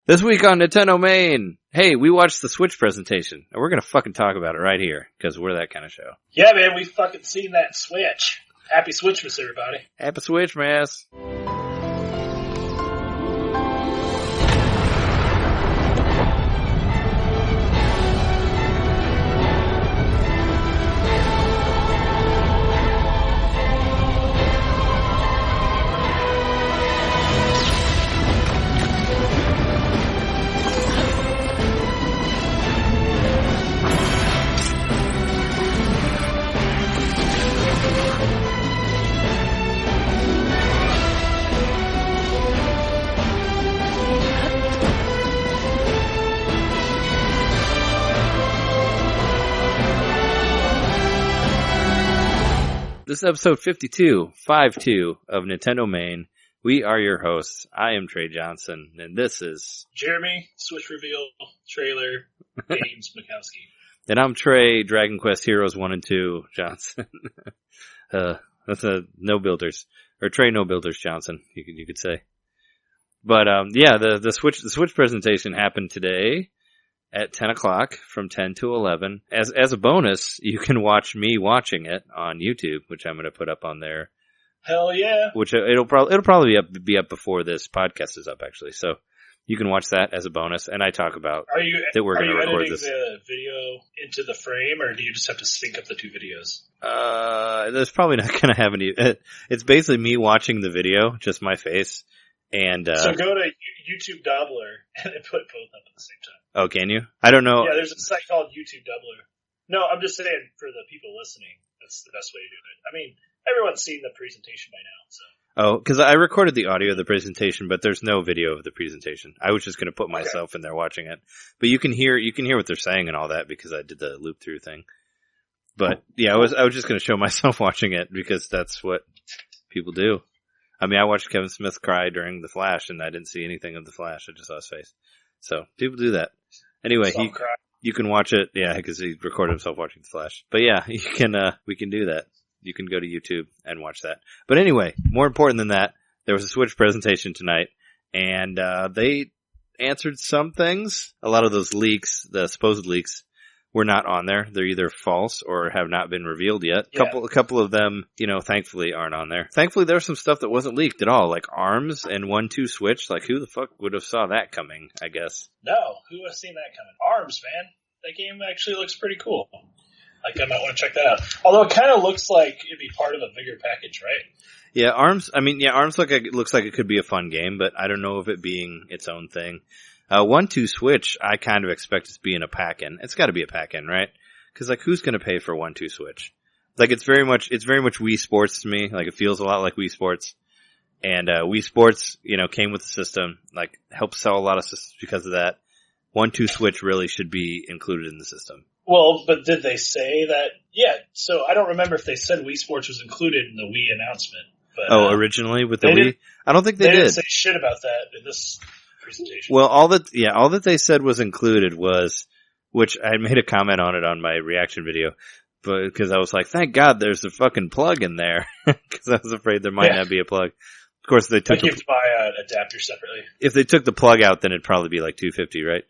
This week on NintenDomain, hey, we watched the Switch presentation, and we're gonna fucking talk about it right here, because we're that kind of show. Yeah, man, we fucking seen that Switch. Happy Switchmas, everybody. Happy Switchmas. This is episode 52 of NintenDomain. We are your hosts. I am Trey Johnson, and this is... Jereme, Switch Reveal, Trailer, Games, Mikowski. And I'm Trey, Dragon Quest Heroes 1 and 2 Johnson. That's a No Builders, or Trey No Builders Johnson, you could say. But, yeah, the Switch presentation happened today at 10 o'clock from 10 to 11. As a bonus, you can watch me watching it on YouTube, which I'm going to put up on there. Hell yeah. Which it'll probably be up before this podcast is up, actually. So you can watch that as a bonus, and I talk about that we're going to record this. Are you editing the video into the frame, or do you just have to sync up the two videos? There's probably not going to have any. It's basically me watching the video, just my face. And so go to YouTube Doubler and then put both up at the same time. Oh, can you? I don't know. Yeah, there's a site called YouTube Doubler. No, I'm just saying for the people listening, that's the best way to do it. I mean, everyone's seen the presentation by now, so. Oh, because I recorded the audio of the presentation, but there's no video of the presentation. I was just going to put myself in there watching it, but you can hear what they're saying and all that because I did the loop through thing. But yeah, I was just going to show myself watching it because that's what people do. I mean, I watched Kevin Smith cry during The Flash, and I didn't see anything of The Flash. I just saw his face. So people do that. Anyway, you can watch it. Yeah, because he recorded himself watching The Flash. But yeah, we can do that. You can go to YouTube and watch that. But anyway, more important than that, there was a Switch presentation tonight, and they answered some things. A lot of those leaks, the supposed leaks, were not on there. They're either false or have not been revealed yet. Yeah. A couple of them, thankfully aren't on there. Thankfully, there's some stuff that wasn't leaked at all, like ARMS and 1-2 Switch. Like, who the fuck would have saw that coming, I guess? No, who would have seen that coming? ARMS, man. That game actually looks pretty cool. Like, I might want to check that out. Although it kind of looks like it'd be part of a bigger package, right? Yeah, ARMS looks like it could be a fun game, but I don't know if it being its own thing. 1-2 Switch, I kind of expect it to be in a pack-in. It's got to be a pack-in, right? Because like, who's going to pay for 1-2 Switch? Like, it's very much Wii Sports to me. Like, it feels a lot like Wii Sports, and Wii Sports, came with the system. Like, helped sell a lot of systems because of that. 1-2 Switch really should be included in the system. Well, but did they say that? Yeah. So I don't remember if they said Wii Sports was included in the Wii announcement. But, originally with the Wii, I don't think they did. Didn't say shit about that in this presentation. Well, all that they said was included was, which I made a comment on it on my reaction video, but because I was like, thank God there's a fucking plug in there, because I was afraid there might not be a plug. Of course, they took. You have to buy an adapter separately. If they took the plug out, then it'd probably be like $250, right?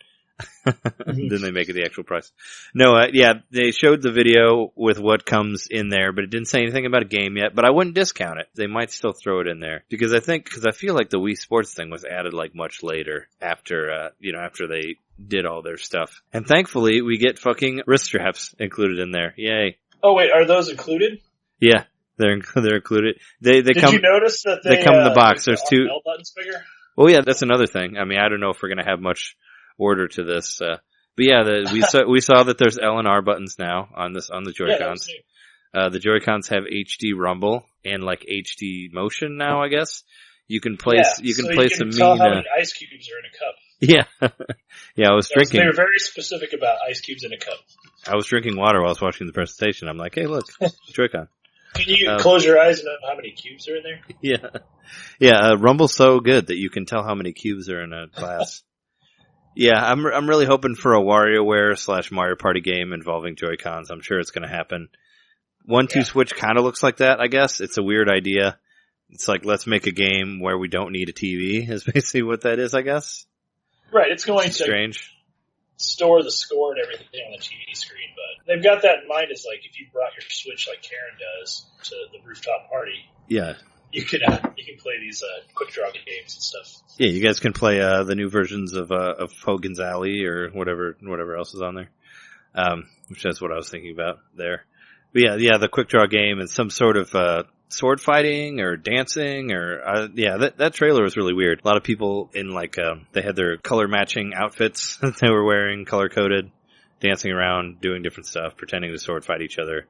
Then they make it the actual price. No, they showed the video with what comes in there, but it didn't say anything about a game yet, but I wouldn't discount it. They might still throw it in there because I feel like the Wii Sports thing was added like much later after they did all their stuff. And thankfully we get fucking wrist straps included in there. Yay. Oh wait, are those included? Yeah, they're included. Did you notice that they come in the box? There's two L buttons bigger? Oh yeah, that's another thing. I mean, I don't know if we're going to have much order to this, but yeah, we saw that there's L and R buttons now on the Joy-Cons. Yeah, the Joy-Cons have HD rumble and like HD motion now, I guess. You can place a tell how many ice cubes are in a cup. Yeah. Yeah, I was drinking. They were very specific about ice cubes in a cup. I was drinking water while I was watching the presentation. I'm like, hey, look, Joy-Con. Can you close your eyes and know how many cubes are in there? Yeah. Yeah, Rumble's so good that you can tell how many cubes are in a glass. Yeah, I'm really hoping for a WarioWare / Mario Party game involving Joy-Cons. I'm sure it's going to happen. 1-2 Switch kind of looks like that, I guess. It's a weird idea. It's like, let's make a game where we don't need a TV, is basically what that is, I guess. Right, it's going to strange. store the score and everything on the TV screen, but they've got that in mind as like if you brought your Switch like Karen does to the rooftop party. Yeah. You can play these quick draw games and stuff. Yeah, you guys can play the new versions of Hogan's Alley or whatever else is on there. Which is what I was thinking about there. But yeah, the quick draw game and some sort of sword fighting or dancing or that trailer was really weird. A lot of people in they had their color matching outfits that they were wearing, color coded, dancing around, doing different stuff, pretending to sword fight each other.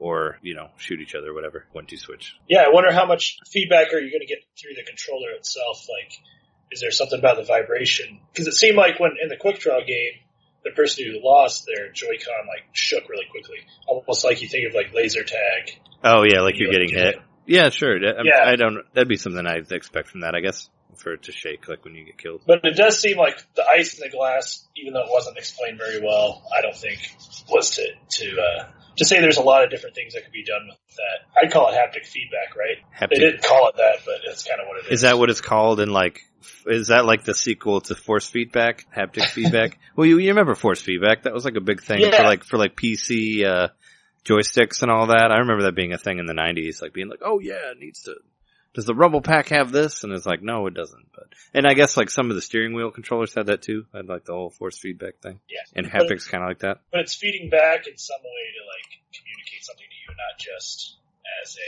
Or, shoot each other, whatever. 1-2 switch. Yeah, I wonder how much feedback are you going to get through the controller itself? Like, is there something about the vibration? Because it seemed like when in the quick draw game, the person who lost their Joy-Con shook really quickly, almost like you think of laser tag. Oh yeah, like you're getting hit. Yeah, sure. Yeah. I don't. That'd be something I'd expect from that, I guess, for it to shake like when you get killed. But it does seem like the ice in the glass, even though it wasn't explained very well, I don't think was to say there's a lot of different things that could be done with that. I'd call it haptic feedback, right? They didn't call it that, but it's kind of what it is. Is that what it's called is that like the sequel to force feedback? Haptic feedback? Well, you remember force feedback? That was like a big thing for PC, joysticks and all that. I remember that being a thing in the 90s, being like, oh yeah, it needs to, does the Rumble Pack have this? And it's like, no, it doesn't. And I guess some of the steering wheel controllers had that too. I'd like the whole force feedback thing. Yeah. And haptic's kind of like that. But it's feeding back in some way to communicate something to you, not just as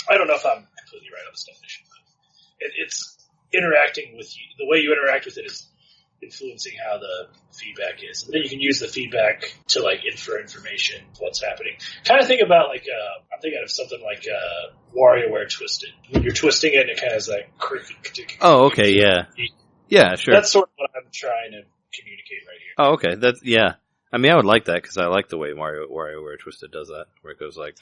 I don't know if I'm completely right on this definition, but it's interacting with you. The way you interact with it is influencing how the feedback is. And then you can use the feedback to infer information, what's happening. Kind of think about I'm thinking of something like WarioWare Twisted. When you're twisting it, it kind of has that Oh, okay, yeah. Yeah, sure. That's sort of what I'm trying to communicate right here. Oh, okay. Yeah. I mean, I would like that because I like the way WarioWare Twisted does that, where it goes where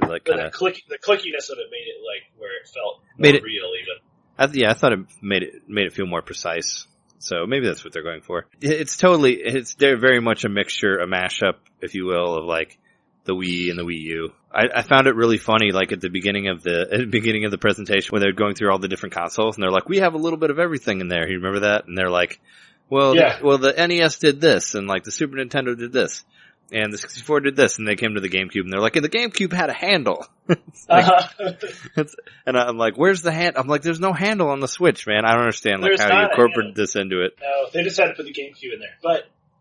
the clickiness of it made it where it felt more real even. I thought it made it feel more precise. So maybe that's what they're going for. They're very much a mashup, if you will, of the Wii and the Wii U. I found it really funny, at the beginning of the presentation when they're going through all the different consoles and they're like, we have a little bit of everything in there. You remember that? And they're like, the NES did this and the Super Nintendo did this. And the 64 did this, and they came to the GameCube, and they're like, and the GameCube had a handle. And I'm like, where's the hand? I'm like, there's no handle on the Switch, man. I don't understand how you incorporated this into it. No, they just had to put the GameCube in there.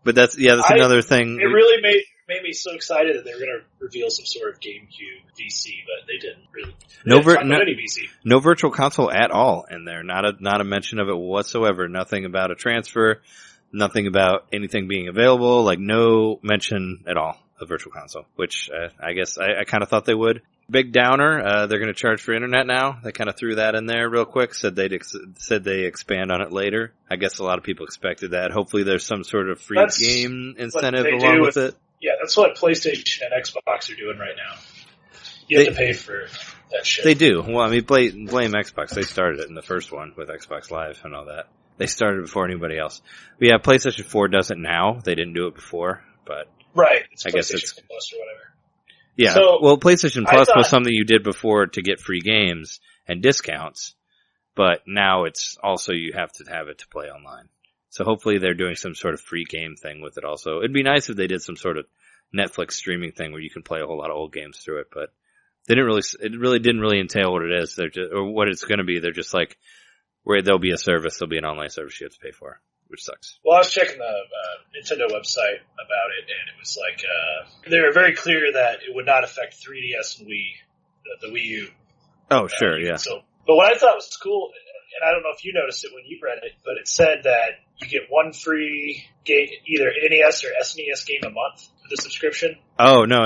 But that's another thing. It really made me so excited that they were going to reveal some sort of GameCube VC, but they didn't really. Any VC. No virtual console at all in there. Not a mention of it whatsoever. Nothing about a transfer. Nothing about anything being available, no mention at all of Virtual Console, which I guess I kind of thought they would. Big downer, they're going to charge for internet now. They kind of threw that in there real quick, said they expand on it later. I guess a lot of people expected that. Hopefully there's some sort of free game incentive along with it. Yeah, that's what PlayStation and Xbox are doing right now. You have to pay for that shit. They do. Well, I mean, blame Xbox. They started it in the first one with Xbox Live and all that. They started before anybody else. But yeah, PlayStation 4 does it now. They didn't do it before, but right. I guess it's Plus or whatever. Yeah. So, well, PlayStation Plus was something you did before to get free games and discounts, but now it's also you have to have it to play online. So hopefully they're doing some sort of free game thing with it also. It'd be nice if they did some sort of Netflix streaming thing where you can play a whole lot of old games through it, but it really didn't entail what it is. Or what it's going to be. They're just where there'll be a service, there'll be an online service you have to pay for, which sucks. Well, I was checking the Nintendo website about it, and it was they were very clear that it would not affect 3DS and the Wii U. Oh, sure, yeah. So, but what I thought was cool, and I don't know if you noticed it when you read it, but it said that you get one free game, either NES or SNES game a month for the subscription. Oh, no,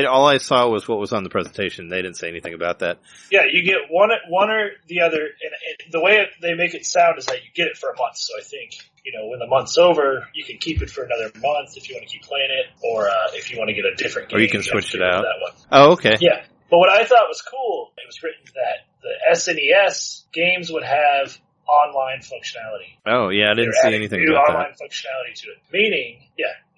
all I saw was what was on the presentation. They didn't say anything about that. Yeah, you get one or the other, and the way they make it sound is that you get it for a month. So I think, when the month's over, you can keep it for another month if you want to keep playing it, or if you want to get a different game. Or you can switch it out. That one. Oh, okay. Yeah, but what I thought was cool, it was written that the SNES games would have online functionality. Oh, yeah, I didn't see anything about that. Online functionality to it. Meaning,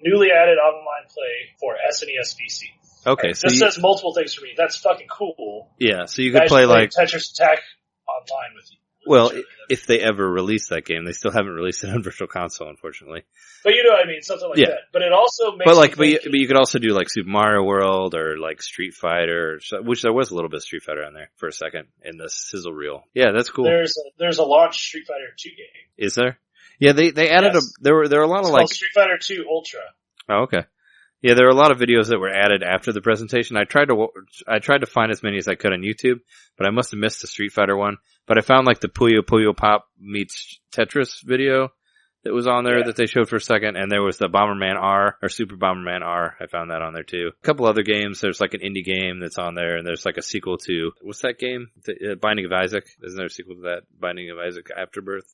newly added online play for SNES VC. Okay, right? So this says multiple things for me. That's fucking cool. Yeah, so you could play Tetris Attack online with you. Well, if they ever release that game. They still haven't released it on Virtual Console, unfortunately. But you know what I mean, something like that. But it also makes but you could also do like Super Mario World or like Street Fighter, which there was a little bit of Street Fighter on there for a second in the sizzle reel. Yeah, that's cool. There's a launch Street Fighter 2 game. Is there? Yeah, they added there were a lot of like Street Fighter 2 Ultra. Oh, okay. Yeah, there were a lot of videos that were added after the presentation. I tried to find as many as I could on YouTube, but I must have missed the Street Fighter one. But I found like the Puyo Pop meets Tetris video that was on there that they showed for a second, and there was the Bomberman R, or Super Bomberman R. I found that on there too. A couple other games. There's like an indie game that's on there, and there's like a sequel to, what's that game? Binding of Isaac. Isn't there a sequel to that? Binding of Isaac Afterbirth?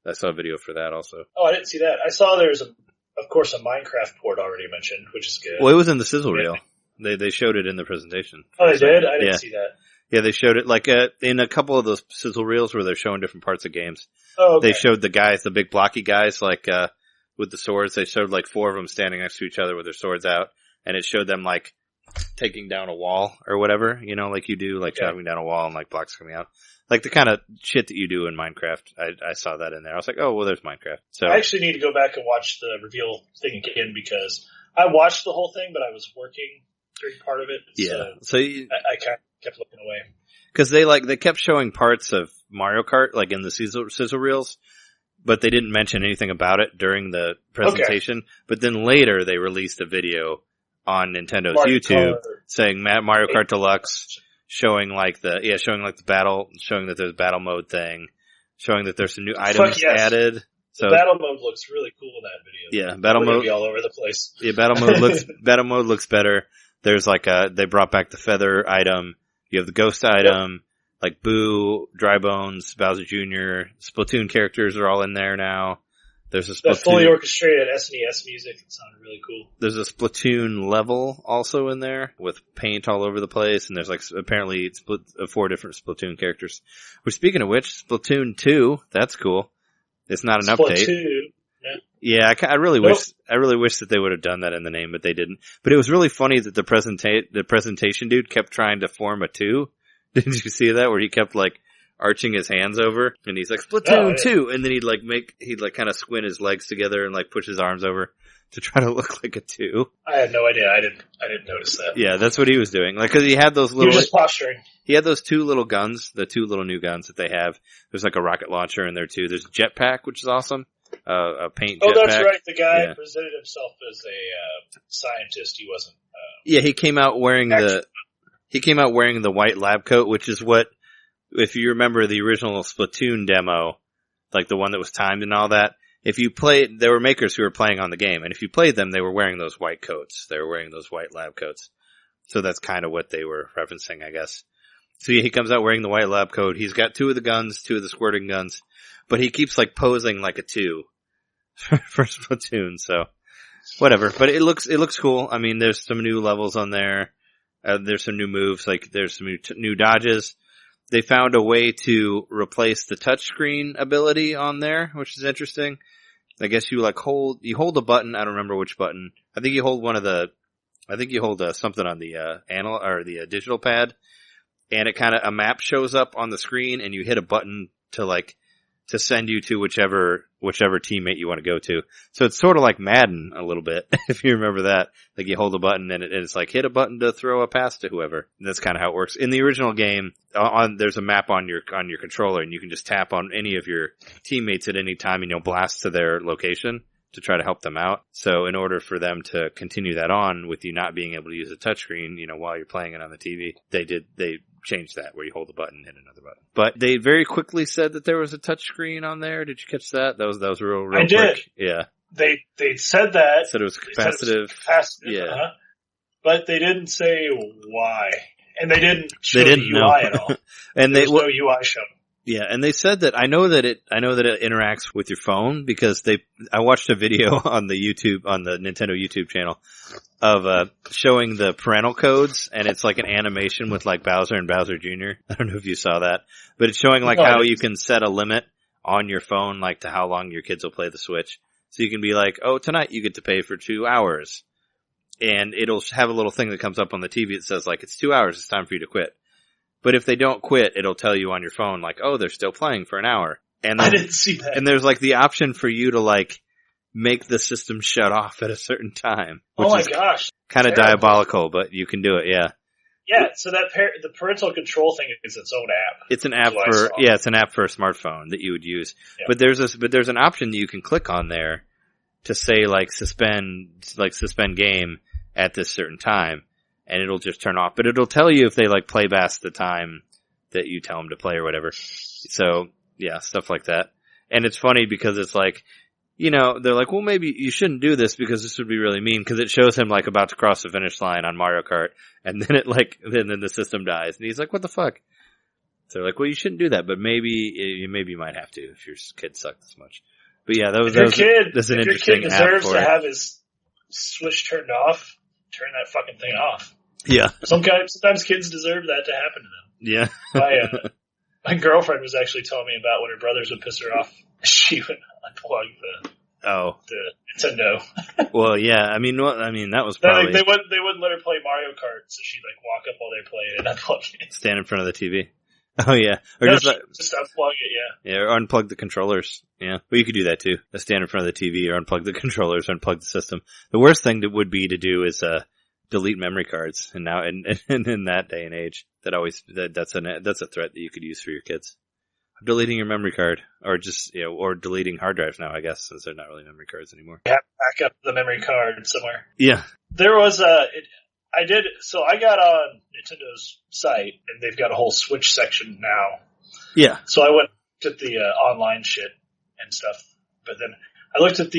I saw a video for that also. Oh, I didn't see that. I saw there's of course, a Minecraft port already mentioned, which is good. Well, it was in the sizzle reel. They showed it in the presentation. Oh, they did? I didn't see that. Yeah, they showed it like in a couple of those sizzle reels where they're showing different parts of games. Oh, okay. They showed the guys, the big blocky guys, like with the swords. They showed like 4 of them standing next to each other with their swords out, and it showed them like taking down a wall or whatever, you know, like you do, like chopping down a wall and like blocks coming out. Like the kind of shit that you do in Minecraft. I saw that in there. I was like, oh, well, there's Minecraft. So I actually need to go back and watch the reveal thing again because I watched the whole thing, but I was working during part of it. Yeah. So I kind of kept looking away. Because they kept showing parts of Mario Kart, like in the sizzle reels, but they didn't mention anything about it during the presentation. Okay. But then later they released a video on Nintendo's YouTube saying Mario Kart Deluxe, showing the battle, showing that there's battle mode thing, showing that there's some new items added. So the battle mode looks really cool in that video. Yeah, battle mode be all over the place. Yeah, battle mode looks better. There's like they brought back the feather item. You have the ghost item, like Boo, Dry Bones, Bowser Jr. Splatoon characters are all in there now. There's a Splatoon. The fully orchestrated SNES music. It sounded really cool. There's a Splatoon level also in there with paint all over the place, and there's like apparently 4 different Splatoon characters. Which, speaking of which, Splatoon 2, that's cool. It's not an update. Yeah, I really wish that they would have done that in the name, but they didn't. But it was really funny that the presentation dude kept trying to form a 2. Didn't you see that? Where he kept like arching his hands over, and he's like Splatoon 2, and then he'd kind of squint his legs together and like push his arms over to try to look like a 2. I had no idea. I didn't notice that. Yeah, that's what he was doing. Like, cause he had those little. He was just posturing. He had those 2 little guns, the 2 little new guns that they have. There's like a rocket launcher in there too. There's a jetpack, which is awesome. A paint jetpack. Oh, that's right. The guy presented himself as a scientist. He wasn't. Yeah, he came out wearing the white lab coat, which is what, if you remember the original Splatoon demo, like the one that was timed and all that, if you played, there were makers who were playing on the game, and if you played them, they were wearing those white coats. They were wearing those white lab coats. So that's kind of what they were referencing, I guess. So yeah, he comes out wearing the white lab coat. He's got 2 of the guns, 2 of the squirting guns, but he keeps like posing like a 2 for Splatoon, so whatever. But it looks cool. I mean, there's some new levels on there. There's some new moves, like there's some new dodges. They found a way to replace the touchscreen ability on there, which is interesting. I guess you hold a button. I don't remember which button. I think you hold something on the analog or the digital pad, and a map shows up on the screen, and you hit a button to send you to whichever teammate you want to go to. So it's sort of like Madden a little bit, if you remember that. Like you hold a button and it's like hit a button to throw a pass to whoever. And that's kind of how it works. In the original game, there's a map on your controller, and you can just tap on any of your teammates at any time and you'll blast to their location to try to help them out. So in order for them to continue that on with you not being able to use a touchscreen, while you're playing it on the TV, they changed that where you hold a button and hit another button. But they very quickly said that there was a touchscreen on there. Did you catch that? That was real I did. Quick. Yeah. They said that. Said it was capacitive. Yeah. But they didn't say why. And they didn't show the UI at all. And there was no UI shown. Yeah, and they said that I know that it interacts with your phone because I watched a video on the Nintendo YouTube channel of showing the parental codes, and it's like an animation with like Bowser and Bowser Jr. I don't know if you saw that, but it's showing how you can set a limit on your phone, like to how long your kids will play the Switch. So you can be like, oh, tonight you get to pay for 2 hours, and it'll have a little thing that comes up on the TV that says like it's 2 hours, it's time for you to quit. But if they don't quit, it'll tell you on your phone, like, oh, they're still playing for an hour. And I didn't see that. And there's like the option for you to like make the system shut off at a certain time. Which oh my is gosh. kind of diabolical, but you can do it, yeah. Yeah, so that the parental control thing is its own app. It's an app it's an app for a smartphone that you would use. Yeah. But there's an option that you can click on there to say like suspend game at this certain time, and it'll just turn off. But it'll tell you if they like play past the time that you tell them to play or whatever. So yeah, stuff like that. And it's funny because it's like, you know, they're like, well, maybe you shouldn't do this because this would be really mean, because it shows him like about to cross the finish line on Mario Kart, and then then the system dies, and he's like, what the fuck? So they're like, well, you shouldn't do that, but maybe you might have to if your kid sucks this much. But yeah, that's an interesting app. Your kid deserves to have his Switch turned off. Turn that fucking thing off. Yeah. Sometimes kids deserve that to happen to them. Yeah. My girlfriend was actually telling me about when her brothers would piss her off. She would unplug the Nintendo. Well, yeah. I mean, that was probably they wouldn't let her play Mario Kart, so she'd like walk up while they played and unplug it. Stand in front of the TV. Oh yeah, or just unplug it. Yeah. Yeah, or unplug the controllers. Yeah, well, you could do that too. Stand in front of the TV, or unplug the controllers, or unplug the system. The worst thing that would be to do is delete memory cards. And now, and in that day and age, that's a threat that you could use for your kids. Deleting your memory card, or just or deleting hard drives now, I guess, since they're not really memory cards anymore. You have to back up the memory card somewhere. Yeah, there was I got on Nintendo's site, and they've got a whole Switch section now. Yeah. So I went at the online shit and stuff, but then I looked at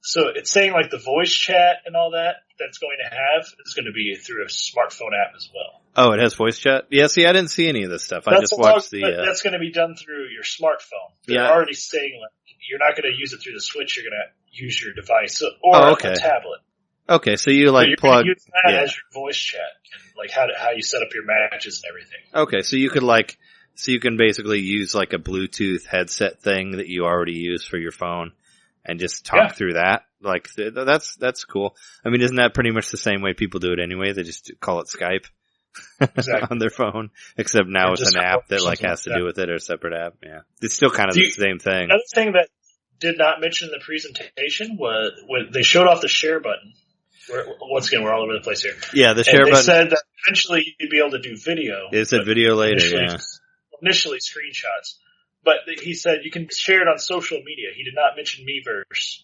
so it's saying like the voice chat and all that's going to have is going to be through a smartphone app as well. Oh, it has voice chat? Yeah, see, I didn't see any of this stuff. I just watched That's going to be done through your smartphone. They're already saying like you're not going to use it through the Switch, you're going to use your device or a tablet. Okay, so you like plug use that as your voice chat and like how you set up your matches and everything. Okay, so you can basically use like a Bluetooth headset thing that you already use for your phone and just talk through that. Like that's cool. I mean, isn't that pretty much the same way people do it anyway? They just call it Skype on their phone, except now it's an app that like has to do with it, or a separate app. Yeah, it's still kind of the same thing. Another thing that did not mention in the presentation was when they showed off the share button. Once again, we're all over the place here. Yeah, the share button. They said that eventually you'd be able to do video. It said video later, initially screenshots. But he said you can share it on social media. He did not mention Miiverse.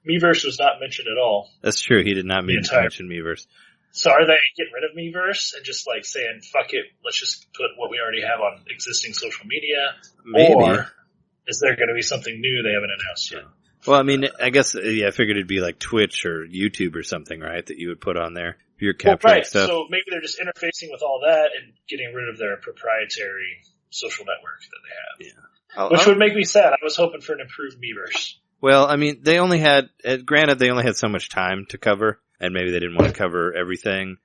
Miiverse was not mentioned at all. That's true. He did not mention Miiverse. So are they getting rid of Miiverse and just like saying, fuck it, let's just put what we already have on existing social media? Maybe. Or is there going to be something new they haven't announced yet? Well, I mean, I guess, I figured it'd be like Twitch or YouTube or something, right, that you would put on there if you're capturing stuff. So maybe they're just interfacing with all that and getting rid of their proprietary social network that they have. Yeah. Which would make me sad. I was hoping for an improved Miiverse. Well, I mean, they only had so much time to cover, and maybe they didn't want to cover everything.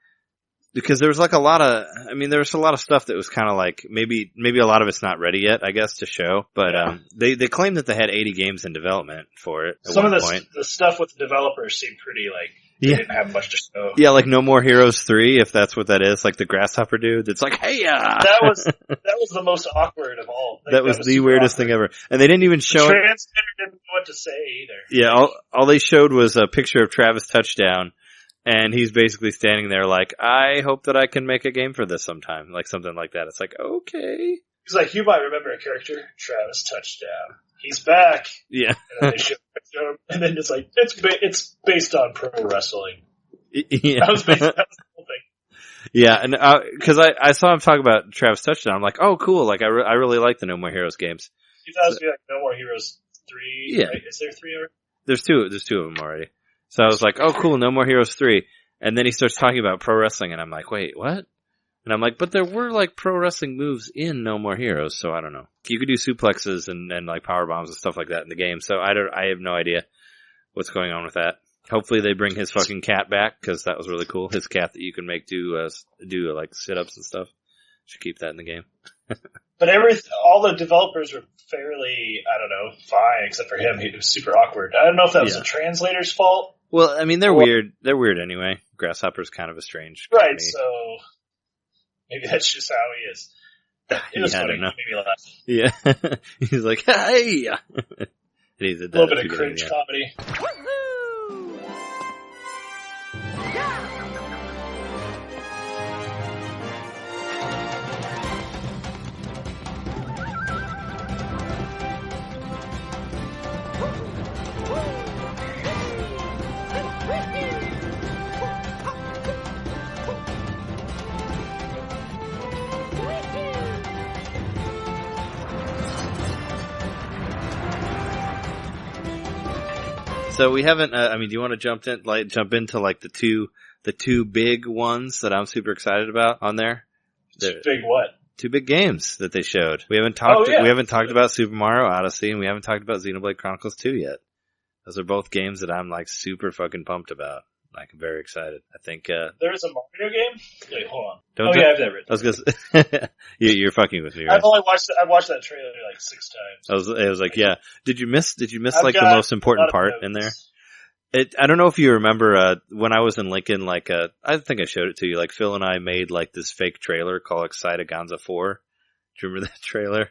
Because there was like there was a lot of stuff that was kind of like, maybe a lot of it's not ready yet, I guess, to show. But, they claimed that they had 80 games in development for it at one point. The stuff with the developers seemed pretty like, they didn't have much to show. Yeah, like No More Heroes 3, if that's what that is, like the grasshopper dude. It's like, hey, That was the most awkward of all. That was the weirdest thing ever. And they didn't even show the translator didn't know what to say either. Yeah, all they showed was a picture of Travis Touchdown. And he's basically standing there like, I hope that I can make a game for this sometime. Like something like that. It's like, okay. He's like, you might remember a character, Travis Touchdown. He's back. Yeah. And then they show him, and then it's like, it's based on pro wrestling. Yeah. That was the whole thing. Yeah, and cause I saw him talk about Travis Touchdown. I'm like, oh cool, like I really like the No More Heroes games. You thought it would be like No More Heroes 3, yeah. Right? Is there 3 already? There's two of them already. So I was like, oh cool, No More Heroes 3. And then he starts talking about pro wrestling, and I'm like, wait, what? And I'm like, but there were like pro wrestling moves in No More Heroes, so I don't know. You could do suplexes and like power bombs and stuff like that in the game, so I have no idea what's going on with that. Hopefully they bring his fucking cat back, because that was really cool. His cat that you can make do like sit-ups and stuff. Should keep that in the game. But all the developers were fairly, I don't know, fine, except for him. He was super awkward. I don't know if that was the translator's fault. Well, I mean, they're weird. They're weird anyway. Grasshopper's kind of a strange company. Right, so maybe that's just how he is. It was Yeah, I funny. don't know. It made me laugh. Yeah. He's like, hey! And he did A that little bit at of the cringe beginning, comedy. So we haven't. I mean, do you want to jump into like the two big ones that I'm super excited about on there? Big what? Two big games that they showed. We haven't talked. We haven't talked about Super Mario Odyssey, and we haven't talked about XenoBlade Chronicles 2 yet. Those are both games that I'm like super fucking pumped about. Like, I'm very excited. I think There's a Mario game. Wait, hold on. I have that written. I was gonna. You're fucking with me, right? I've only watched. I watched that trailer like 6 times. It was like, yeah. Did you miss like the most important part in there? I don't know if you remember, when I was in Lincoln, like, I think I showed it to you, like, Phil and I made, like, this fake trailer called Excitagonza 4. Do you remember that trailer?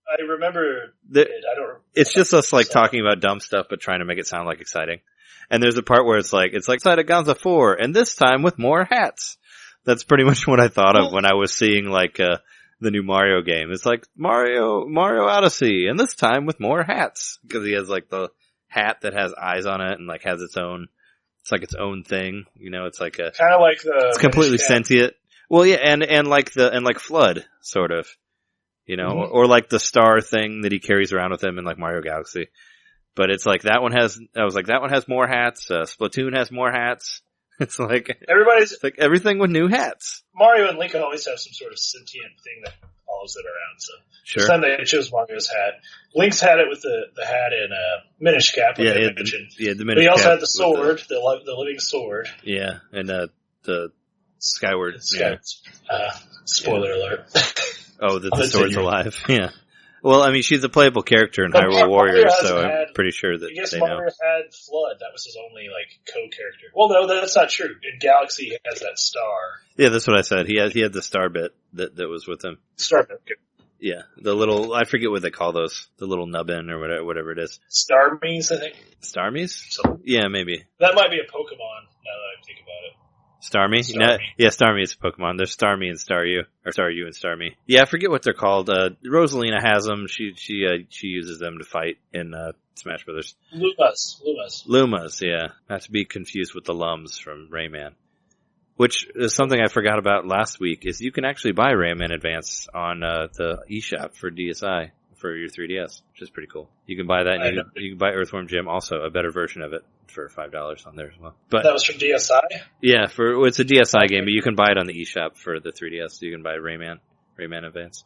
I remember it. I don't. It's just us, like, talking about dumb stuff, but trying to make it sound, like, exciting. And there's a part where it's like Excitagonza 4, and this time with more hats. That's pretty much what I thought of when I was seeing, like, the new Mario game. It's like Mario Odyssey, and this time with more hats. Because he has, like, the hat that has eyes on it and like has its own thing, you know. It's like a kind of like the it's completely sentient. Well, yeah, and like Flood, sort of, you know, or like the star thing that he carries around with him in like Mario Galaxy. But it's like that one has more hats. Splatoon has more hats. It's like it's like everything with new hats. Mario and Link always have some sort of sentient thing that follows it around. So sure. This time they chose Mario's hat. Link's had it with the hat in Minish Cap. Yeah, the Minish but he also had the sword, the living sword. Yeah, and the Skyward. Spoiler alert. Oh, the sword's alive. Yeah. Well, I mean, she's a playable character in Hyrule Warriors, so I'm pretty sure that I guess they Mario know. had Flood. That was his only, like, co-character. Well, no, that's not true. In Galaxy, he has that star. Yeah, that's what I said. He had the star bit that was with him. Star bit. Yeah, the little, I forget what they call those. The little nubbin or whatever it is. Starmies, I think. Starmies? So, yeah, maybe. That might be a Pokemon, now that I think about it. Starmie? Starmie. No, yeah, Starmie is a Pokemon. There's Starmie and Staryu. Or Staryu and Starmie. Yeah, I forget what they're called. Rosalina has them. She uses them to fight in, Smash Brothers. Lumas, yeah. Not to be confused with the Lums from Rayman. Which is something I forgot about last week, is you can actually buy Rayman Advance on, the eShop for DSi. For your 3DS, which is pretty cool. You can buy that, and you can buy Earthworm Jim, also a better version of it for $5 on there as well. But that was from DSi. Yeah, it's a DSi game, but you can buy it on the eShop for the 3DS. So you can buy Rayman Advance.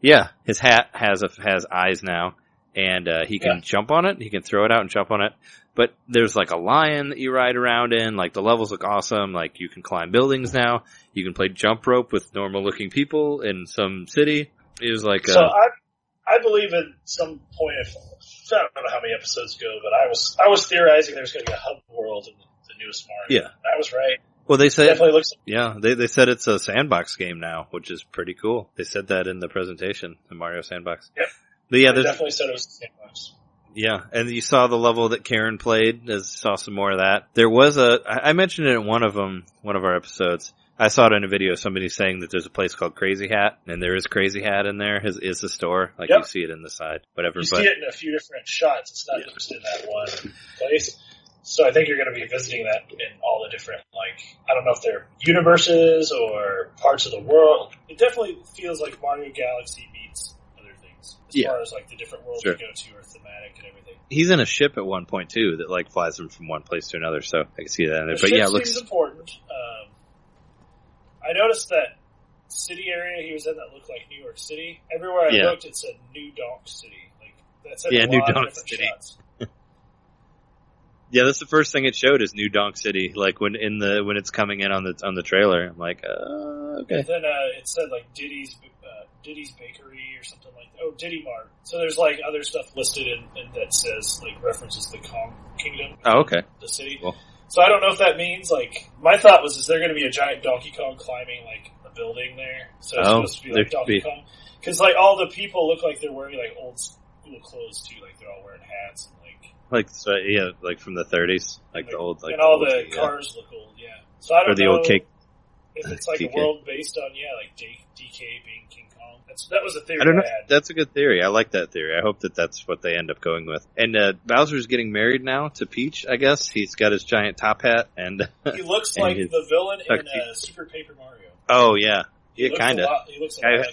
Yeah, his hat has eyes now, and he can jump on it. He can throw it out and jump on it. But there's like a lion that you ride around in. Like the levels look awesome. Like you can climb buildings now. You can play jump rope with normal looking people in some city. It was like I believe at some point, I don't know how many episodes ago, but I was theorizing there's going to be a hub world in the newest Mario. Yeah, I was right. Well, they said definitely looks. Yeah, they said it's a sandbox game now, which is pretty cool. They said that in the presentation, the Mario Sandbox. Yep. But yeah, they definitely said it was a sandbox. Yeah, and you saw the level that Karen played. Saw some more of that. There was I mentioned it in one of our episodes. I saw it in a video, somebody saying that there's a place called Crazy Hat, and there is Crazy Hat in there, is the store. Like, you see it in the side, whatever. You see it in a few different shots. It's not just in that one place. So I think you're going to be visiting that in all the different, like, I don't know if they're universes or parts of the world. It definitely feels like Mario Galaxy meets other things. As far as, like, the different worlds you go to are thematic and everything. He's in a ship at one point, too, that, like, flies him from one place to another, so I can see that in there. The but ship yeah, it looks important. I noticed that city area he was in that looked like New York City. Everywhere I looked, it said New Donk City. Like, that said a New lot Donk of different City. shots. Yeah, that's the first thing it showed is New Donk City. Like when it's coming in on the trailer, I'm like, okay. And then it said like Diddy's Bakery or something like that. Oh, Diddy Mart. So there's like other stuff listed in that says like references the Kong Kingdom. Oh, okay. The city. Cool. So I don't know if that means like my thought was is there going to be a giant Donkey Kong climbing like a building there. So it's supposed to be like Donkey Kong. Because like all the people look like they're wearing like old school clothes too. Like they're all wearing hats and like from the 30s, like the old like. And all the cars look old. Yeah. So I don't know old cake. If it's like DK. A world based on like DK being King Kong. That was a theory I don't know. had. That's a good theory. I like that theory. I hope that's what they end up going with. And Bowser's getting married now to Peach, I guess. He's got his giant top hat and he looks like the villain in Super Paper Mario. Oh yeah, kind of. He looks a lot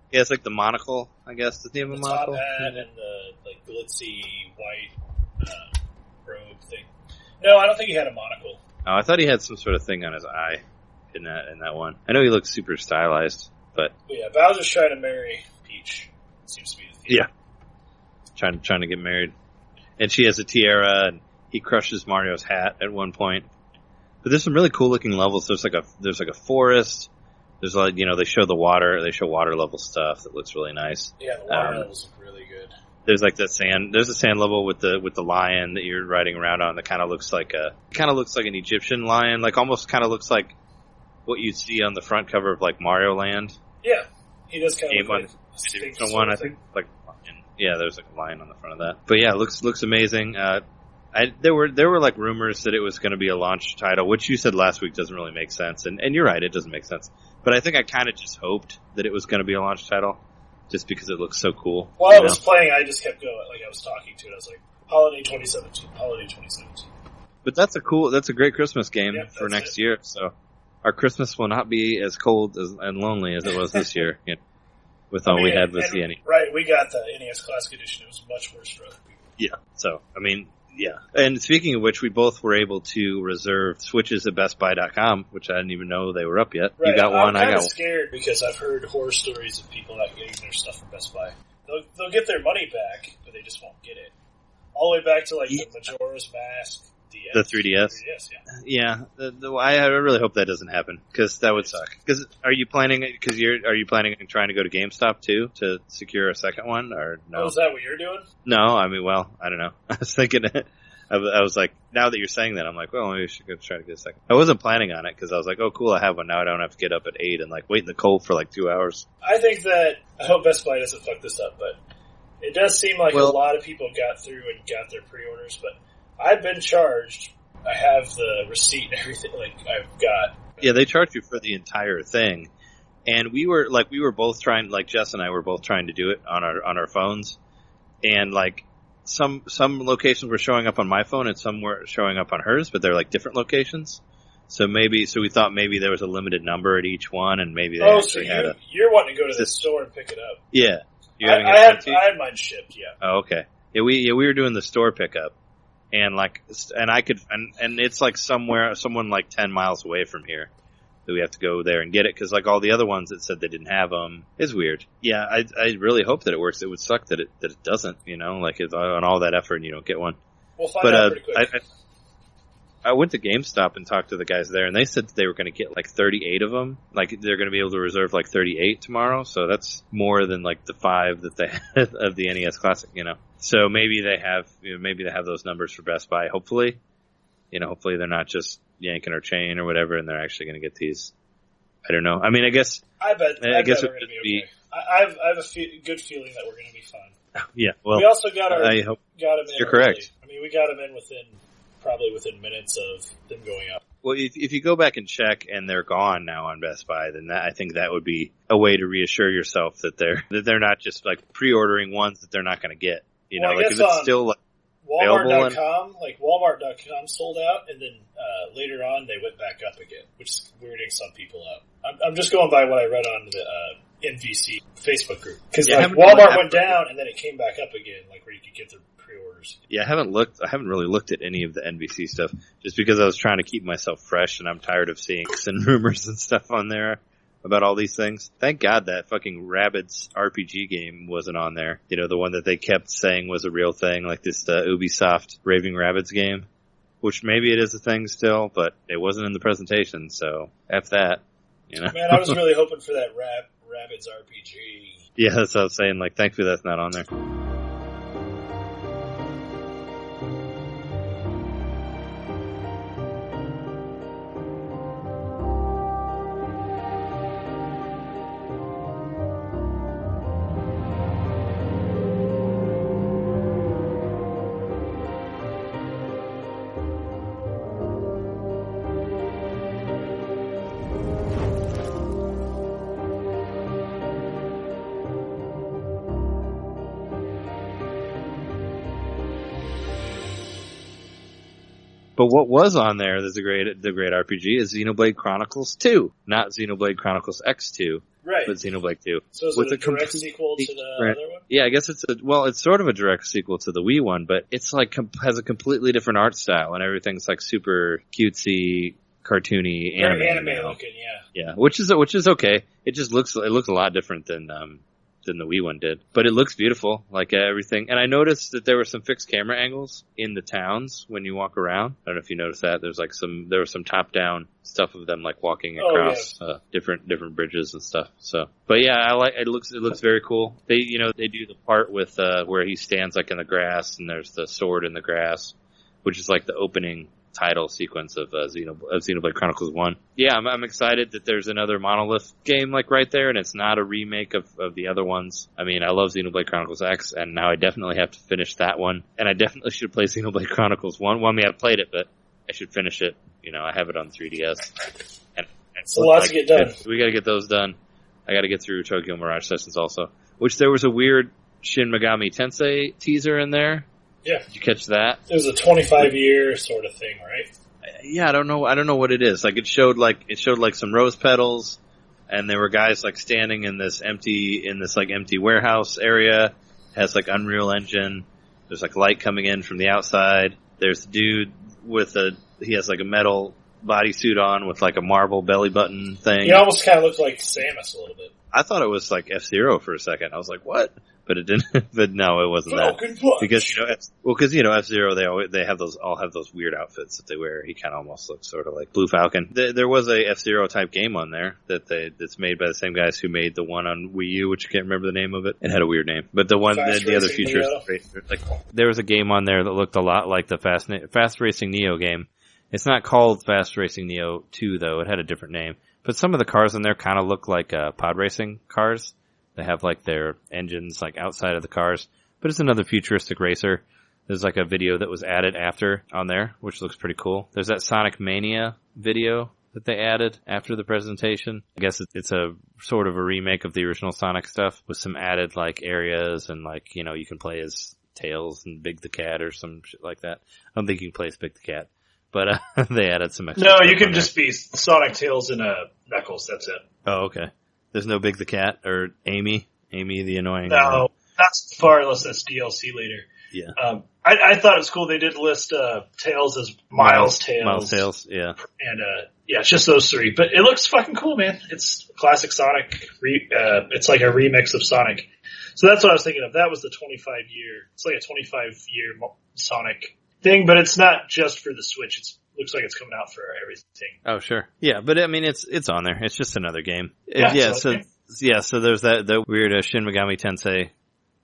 he has like the monocle, I guess. Does he have a monocle? Top hat and the like glitzy white robe thing. No, I don't think he had a monocle. Oh, I thought he had some sort of thing on his eye in that one. I know he looks super stylized, but yeah, Bowser's trying to marry Peach. Seems to be the theme. Yeah, trying to get married, and she has a tiara, and he crushes Mario's hat at one point. But there's some really cool looking levels. There's like a forest. There's like they show the water. They show water level stuff that looks really nice. Yeah, the water levels look really good. There's like the sand. There's a sand level with the lion that you're riding around on that kind of looks like an Egyptian lion. Like almost kind of looks like what you'd see on the front cover of like Mario Land. Yeah, he does kind of look like one. I think like there's like a lion on the front of that. But yeah, it looks amazing. There were like rumors that it was going to be a launch title, which you said last week doesn't really make sense, and you're right, it doesn't make sense. But I think I kind of just hoped that it was going to be a launch title, just because it looks so cool. While I was playing, I just kept going, like I was talking to it. I was like, Holiday 2017, Holiday 2017. But that's a great Christmas game for next year. So our Christmas will not be as cold and lonely as it was this year. With all we had with the NES. Right, we got the NES Classic Edition. It was much worse for other people. Yeah, so, I mean, yeah. And speaking of which, we both were able to reserve Switches at BestBuy.com, which I didn't even know they were up yet. Right. You got one, I got one. I'm kind of scared because I've heard horror stories of people not getting their stuff from Best Buy. They'll get their money back, but they just won't get it. All the way back to like the Majora's Mask. DS. The 3DS? Yeah. I really hope that doesn't happen, because that would suck. Are you planning on trying to go to GameStop too to secure a second one, or no? Oh, is that what you're doing? No, I mean, well, I don't know. I was thinking, I was like, now that you're saying that, I'm like, well, maybe we should go try to get a second. I wasn't planning on it, because I was like, oh, cool, I have one. Now I don't have to get up at 8 and like wait in the cold for like 2 hours. I hope Best Buy doesn't fuck this up, but it does seem like a lot of people got through and got their pre-orders, but I've been charged. I have the receipt and everything. Like I've got. Yeah, they charge you for the entire thing, and we were both trying. Like Jess and I were both trying to do it on our phones, and like some locations were showing up on my phone and some were showing up on hers, but they're like different locations. So we thought maybe there was a limited number at each one, and maybe they you're wanting to go to the store and pick it up. Yeah, I had mine shipped. Yeah. Oh, okay. Yeah, we were doing the store pickup. And it's like someone like 10 miles away from here that we have to go there and get it, because like all the other ones that said they didn't have them is weird. Yeah, I really hope that it works. It would suck that it doesn't, like it's on all that effort and you don't get one. We'll find out pretty quick. I went to GameStop and talked to the guys there, and they said that they were going to get like 38 of them. Like they're going to be able to reserve like 38 tomorrow, so that's more than like the 5 that they had of the NES Classic, So maybe they have those numbers for Best Buy. Hopefully, hopefully they're not just yanking our chain or whatever, and they're actually going to get these. I don't know. I mean, I guess we're going to be okay. I have a good feeling that we're going to be fine. Yeah. Well, we also got them in. You're correct. I mean, we got them in probably within minutes of them going up. Well, if you go back and check and they're gone now on Best Buy, then I think that would be a way to reassure yourself that they're not just like pre-ordering ones that they're not going to get. Like if it's still like Walmart.com, Walmart.com sold out, and then later on they went back up again, which is weirding some people out. I'm just going by what I read on the NVC Facebook group, because Walmart went down and then it came back up again, like where you could get the pre-orders. Yeah, I haven't really looked at any of the NVC stuff, just because I was trying to keep myself fresh, and I'm tired of seeing and rumors and stuff on there about all these things. Thank God that fucking Rabbids RPG game wasn't on there. The one that they kept saying was a real thing, like this Ubisoft Raving Rabbids game, which maybe it is a thing still, but it wasn't in the presentation, so F that. Man, I was really hoping for that Rabbids RPG. Yeah, that's what I was saying. Like, thankfully that's not on there. But what was on there, the great RPG, is XenoBlade Chronicles 2. Not XenoBlade Chronicles X2, Right. but XenoBlade 2. So is it a direct sequel to the other one? Yeah, I guess it's sort of a direct sequel to the Wii one, but it's like has a completely different art style, and everything's like super cutesy, cartoony, anime looking, yeah. Yeah, which is okay. It looks a lot different than the Wii one did, but it looks beautiful, like everything. And I noticed that there were some fixed camera angles in the towns when you walk around. I don't know if you noticed that. There was some top down stuff of them like walking across different bridges and stuff. So, but yeah, it looks very cool. They do the part with where he stands like in the grass and there's the sword in the grass, which is like the opening title sequence of XenoBlade Chronicles 1. Yeah, I'm excited that there's another Monolith game like right there, and it's not a remake of the other ones. I mean, I love XenoBlade Chronicles X, and now I definitely have to finish that one. And I definitely should play XenoBlade Chronicles 1. Well, I mean, I've played it, but I should finish it. I have it on 3DS. And so lots to get done. We gotta get those done. I gotta get through Tokyo Mirage Sessions also. Which there was a weird Shin Megami Tensei teaser in there. Yeah. Did you catch that? It was a 25-year sort of thing, right? Yeah, I don't know what it is. Like it showed some rose petals, and there were guys like standing in this empty warehouse area. It has like Unreal Engine. There's like light coming in from the outside. There's a dude he has like a metal bodysuit on with like a marble belly button thing. He almost kind of looked like Samus a little bit. I thought it was like F-Zero for a second. I was like, what? But it didn't. But no, it wasn't that. Because F-Zero, they all have those weird outfits that they wear. He kind of almost looks sort of like Blue Falcon. There was a F-Zero type game on there that's made by the same guys who made the one on Wii U, which I can't remember the name of it. It had a weird name, but the other features, like there was a game on there that looked a lot like the Fast Racing Neo game. It's not called Fast Racing Neo 2 though. It had a different name. But some of the cars in there kind of look like pod racing cars. They have like their engines like outside of the cars, but it's another futuristic racer. There's like a video that was added after on there, which looks pretty cool. There's that Sonic Mania video that they added after the presentation. I guess it's a sort of a remake of the original Sonic stuff with some added like areas and like, you can play as Tails and Big the Cat or some shit like that. I don't think you can play as Big the Cat, but they added some extra. No, you can just be Sonic, Tails, and Knuckles. That's it. Oh, okay. There's no Big the Cat or Amy the annoying. No, that's far unless that's DLC later. Yeah. I thought it was cool they did list Tails as Miles Tails. Miles Tails, yeah. And it's just those three. But it looks fucking cool, man. It's classic Sonic. It's like a remix of Sonic. So that's what I was thinking of. That was the 25-year. It's like a 25-year Sonic thing, but it's not just for the Switch. Looks like it's coming out for everything. Oh, sure. Yeah, but I mean, it's on there. It's just another game. So there's the weird Shin Megami Tensei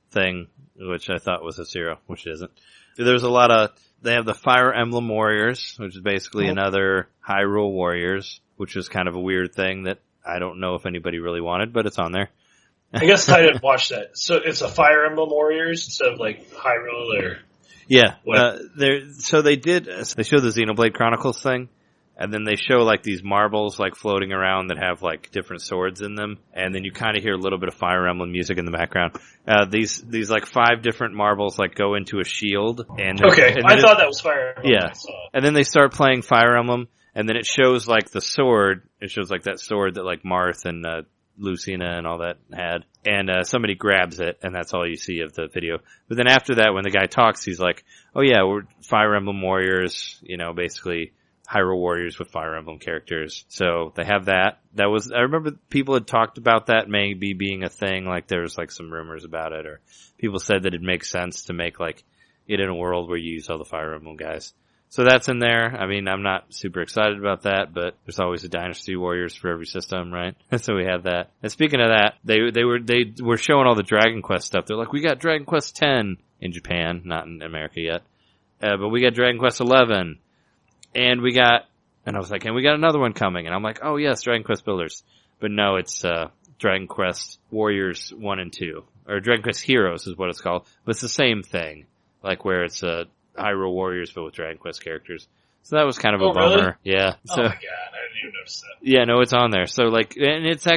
thing, which I thought was F-Zero, which it isn't. There's they have the Fire Emblem Warriors, which is basically another Hyrule Warriors, which is kind of a weird thing that I don't know if anybody really wanted, but it's on there. I guess I didn't watch that. So it's a Fire Emblem Warriors instead of like Hyrule or... Yeah, they show the XenoBlade Chronicles thing, and then they show like these marbles like floating around that have like different swords in them, and then you kind of hear a little bit of Fire Emblem music in the background. These like 5 different marbles like go into a shield, and I thought that was Fire Emblem. Yeah, and then they start playing Fire Emblem, and then it shows like the sword. It shows like that sword that like Marth and Lucina and all that had, and somebody grabs it, and that's all you see of the video. But then after that, when the guy talks, he's like, oh yeah, we're Fire Emblem Warriors, basically Hyrule Warriors with Fire Emblem characters. So they have that. I remember people had talked about that maybe being a thing, like there was like some rumors about it, or people said that it makes sense to make like it in a world where you use all the Fire Emblem guys. So that's in there. I mean, I'm not super excited about that, but there's always a Dynasty Warriors for every system, right? So we have that. And speaking of that, they were showing all the Dragon Quest stuff. They're like, we got Dragon Quest X in Japan, not in America yet. But we got Dragon Quest XI. And I was like, and we got another one coming. And I'm like, oh yes, Dragon Quest Builders. But no, it's, Dragon Quest Warriors 1 and 2. Or Dragon Quest Heroes is what it's called. But it's the same thing. Like where it's, Hyrule Warriors, but with Dragon Quest characters. So that was kind of a Oh, bummer. really? Yeah. Oh So, my god, I didn't even notice that. yeah, no, it's on there. So like, and it's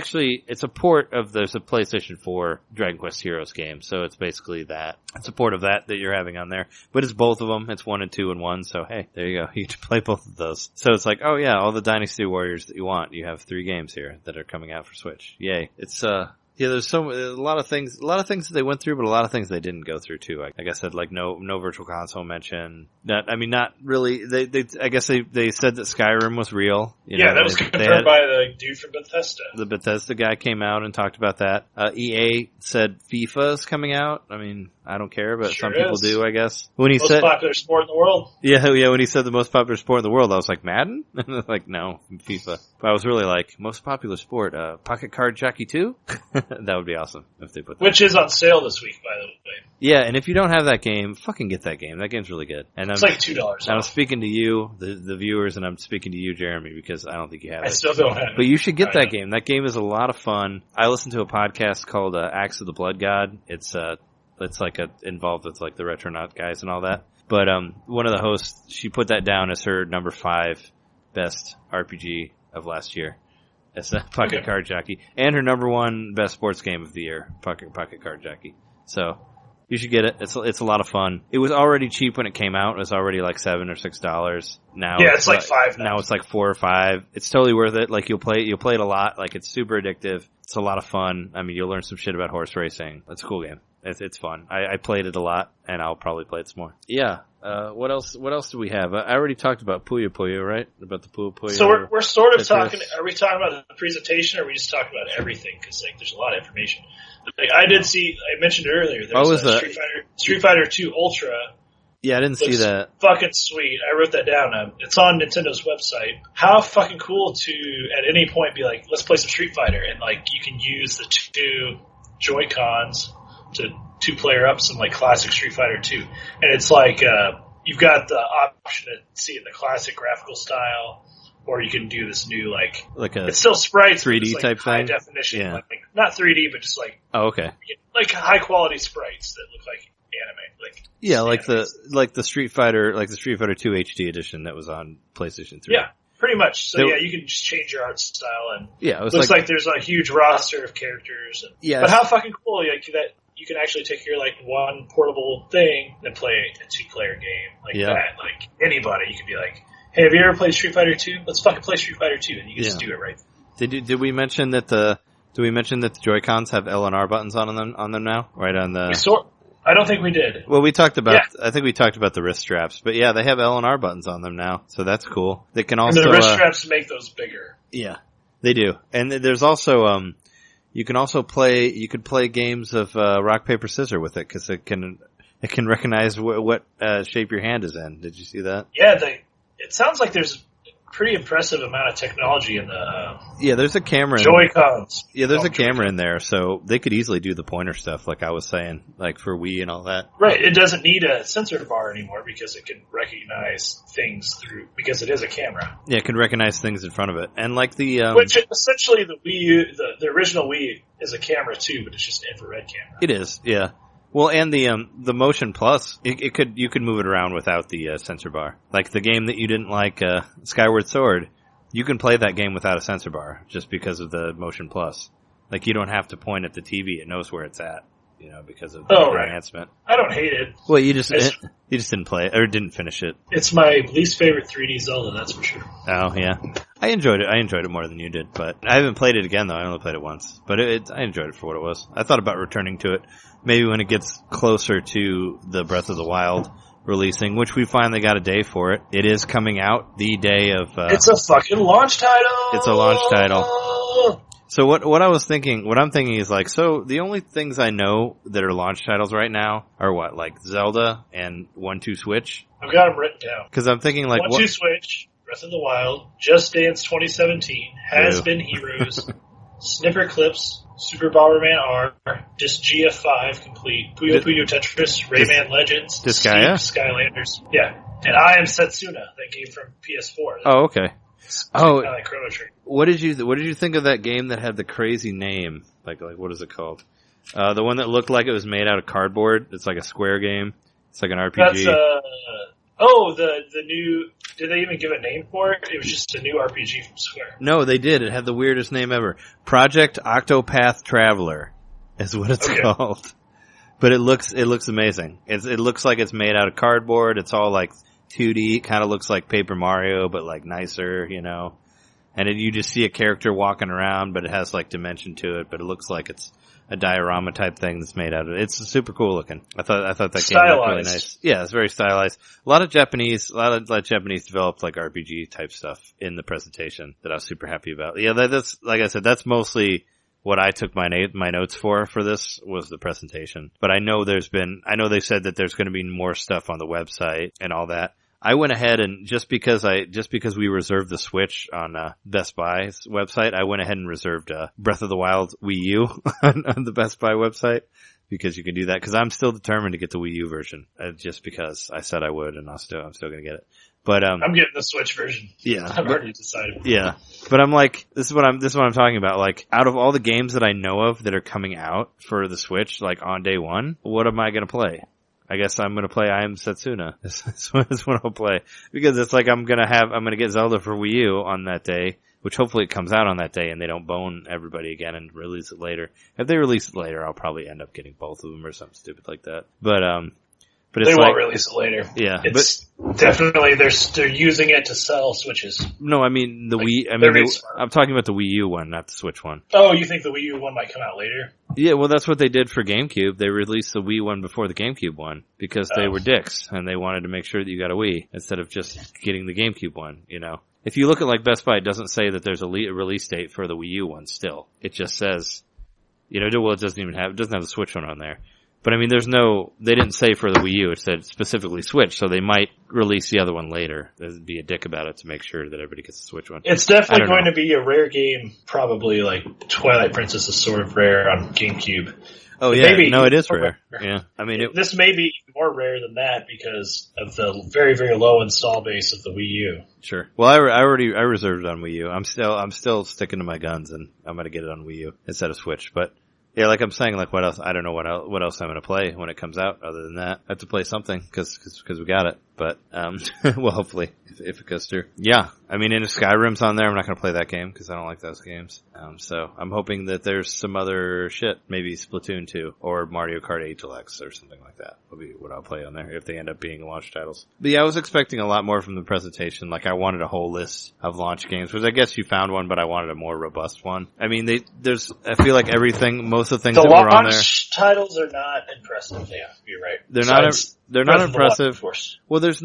a port of there's a PlayStation 4 Dragon Quest Heroes game. So it's basically that. It's a port of that you're having on there. But it's both of them. It's 1 and 2 and 1. So hey, there you go. You get to play both of those. So it's like, oh yeah, all the Dynasty Warriors that you want. You have 3 games here that are coming out for Switch. Yay. It's, yeah, there's a lot of things that they went through, but a lot of things they didn't go through too. Like I said, like no Virtual Console mention. Not really. I guess they said that Skyrim was real. That was confirmed by the dude from Bethesda. The Bethesda guy came out and talked about that. EA said FIFA is coming out. I mean, I don't care, but some people do, I guess. When he said most popular sport in the world. Yeah, when he said the most popular sport in the world, I was like, Madden? Like, no, FIFA. But I was really like, most popular sport, Pocket Card Jockey 2? That would be awesome if they put that. Which is on sale this week, by the way. Yeah, and if you don't have that game, fucking get that game. That game's really good. And it's like $2. I'm speaking to you, the viewers, and I'm speaking to you, Jeremy, because I don't think you have it. I still don't have it. But you should get that game. That game is a lot of fun. I listened to a podcast called Axe of the Blood God. It's like involved with like the Retronaut guys and all that. But one of the hosts, she put that down as her number 5 best RPG of last year. It's a Pocket Card Jockey, and her number 1 best sports game of the year, Pocket Card Jockey. So you should get it. It's a lot of fun. It was already cheap when it came out. It was already like $7 or $6. Now it's like $5 now. It's like $4 or $5. It's totally worth it. Like you'll play it a lot. Like it's super addictive. It's a lot of fun. I mean, you'll learn some shit about horse racing. It's a cool game. It's fun. I played it a lot, and I'll probably play it some more. Yeah. What else do we have? I already talked about Puyo, right? About the Puyo. So we're sort of talking. Are we talking about the presentation, or are we just talking about everything? Because like, there's a lot of information. Like, I mentioned earlier. There was Street Fighter 2 Ultra. Yeah, I didn't see that. Fucking sweet. I wrote that down. It's on Nintendo's website. How fucking cool to at any point be like, let's play some Street Fighter, and like you can use the 2 Joy-Cons to 2-player up some like classic Street Fighter 2, and it's like you've got the option to see it in the classic graphical style, or you can do this new like a it's still sprites, 3D like type high thing, definition, yeah. like not 3D, but just like like high quality sprites that look like anime, like the Street Fighter 2 HD edition that was on PlayStation 3. Yeah. Pretty much. So you can just change your art style, and it looks like there's a huge roster of characters. But how fucking cool! Like that, you can actually take your like one portable thing and play a 2-player game like that. Like anybody, you could be like, "Hey, have you ever played Street Fighter 2? Let's fucking play Street Fighter 2," and you can just do it right. Did we mention that the Joy-Cons have L and R buttons on them now? Right on the. I don't think we did. Well, we talked about. I think we talked about the wrist straps, but yeah, they have L and R buttons on them now, so that's cool. They can also. And the wrist straps make those bigger. Yeah, they do. And there's also you can also play. You could play games of rock paper scissors with it because it can recognize what shape your hand is in. Did you see that? Yeah, it sounds like there's pretty impressive amount of technology in the there's a camera Joy-Cons. Yeah, there's a camera in there, so they could easily do the pointer stuff like I was saying, like for Wii and all that. Right, it doesn't need a sensor bar anymore because it can recognize things because it is a camera. Yeah, it can recognize things in front of it. And like the which essentially the Wii the original Wii is a camera too, but it's just an infrared camera. It is, yeah. Well, and the Motion Plus, you could move it around without the sensor bar. Like the game that you didn't like, Skyward Sword, you can play that game without a sensor bar just because of the Motion Plus. Like you don't have to point at the TV; it knows where it's at, because of the enhancement. I don't hate it. Well, you just didn't play it or didn't finish it. It's my least favorite 3D Zelda, that's for sure. Oh yeah, I enjoyed it. I enjoyed it more than you did, but I haven't played it again though. I only played it once, but I enjoyed it for what it was. I thought about returning to it. Maybe when it gets closer to the Breath of the Wild releasing, which we finally got a day for it. It is coming out the day of... it's a fucking launch title! It's a launch title. So what I'm thinking is like, so the only things I know that are launch titles right now are what? Like Zelda and 1-2 Switch? I've got them written down. Because I'm thinking like... 1-2 Switch, Breath of the Wild, Just Dance 2017, Has Been Heroes, Snipper Clips, Super Bomberman R, Disgaea 5 complete, Puyo Tetris, Rayman Legends, Disgaea? Skylanders. Yeah. And I Am Setsuna, that game from PS4. Oh, okay. Kind of like Chrono Trigger. What did you think of that game that had the crazy name? Like what is it called? The one that looked like it was made out of cardboard. It's like a square game. It's like an RPG. Oh, the new. Did they even give a name for it? It was just a new RPG from Square. No, they did. It had the weirdest name ever. Project Octopath Traveler is what it's called. But it looks amazing. It looks like it's made out of cardboard. It's all like 2D. Kind of looks like Paper Mario, but like nicer, you know. And you just see a character walking around, but it has like dimension to it. But it looks like it's a diorama type thing that's made out of it. It's super cool looking. I thought that game looked really nice. Yeah, it's very stylized. A lot of Japanese developed like RPG type stuff in the presentation that I was super happy about. Yeah, that's like I said, that's mostly what I took my notes for this was the presentation. But I know they said that there's going to be more stuff on the website and all that. I went ahead and just because we reserved the Switch on Best Buy's website, I went ahead and reserved Breath of the Wild Wii U on the Best Buy website because you can do that. Because I'm still determined to get the Wii U version, just because I said I would, and I'm still going to get it. But I'm getting the Switch version. Yeah, I've already decided. Yeah, but I'm like, this is what I'm talking about. Like, out of all the games that I know of that are coming out for the Switch, like on day one, what am I going to play? I guess I'm gonna play I Am Setsuna. That's what I'll play. Because it's like I'm gonna get Zelda for Wii U on that day, which hopefully it comes out on that day and they don't bone everybody again and release it later. If they release it later, I'll probably end up getting both of them or something stupid like that. But it's they won't release it later. Yeah. It's definitely, they're using it to sell Switches. No, I mean, I'm talking about the Wii U one, not the Switch one. Oh, you think the Wii U one might come out later? Yeah, well, that's what they did for GameCube. They released the Wii one before the GameCube one because they were dicks and they wanted to make sure that you got a Wii instead of just getting the GameCube one, you know. If you look at like Best Buy, it doesn't say that there's a release date for the Wii U one still. It just says, you know, well, it doesn't have the Switch one on there. But I mean, they didn't say for the Wii U, it said specifically Switch, so they might release the other one later. They'd be a dick about it to make sure that everybody gets the Switch one. It's definitely going to be a rare game, probably like Twilight Princess is sort of rare on GameCube. Oh yeah, no, it is rare. Yeah, I mean, this may be more rare than that because of the very, very low install base of the Wii U. Sure. Well, I reserved it on Wii U. I'm still sticking to my guns, and I'm gonna get it on Wii U instead of Switch, but. Yeah, like I'm saying, like what else? I don't know what else I'm gonna play when it comes out. Other than that, I have to play something because we got it. But well, hopefully if it goes through. Yeah, I mean, if Skyrim's on there, I'm not gonna play that game because I don't like those games. So I'm hoping that there's some other shit, maybe Splatoon 2 or Mario Kart 8 Deluxe or something like that. Will be what I'll play on there if they end up being launch titles. But yeah, I was expecting a lot more from the presentation. Like I wanted a whole list of launch games, which I guess you found one, but I wanted a more robust one. I mean, I feel like most of the things that were on there. The launch titles are not impressive. Yeah, you're right. They're not impressive. Well, there's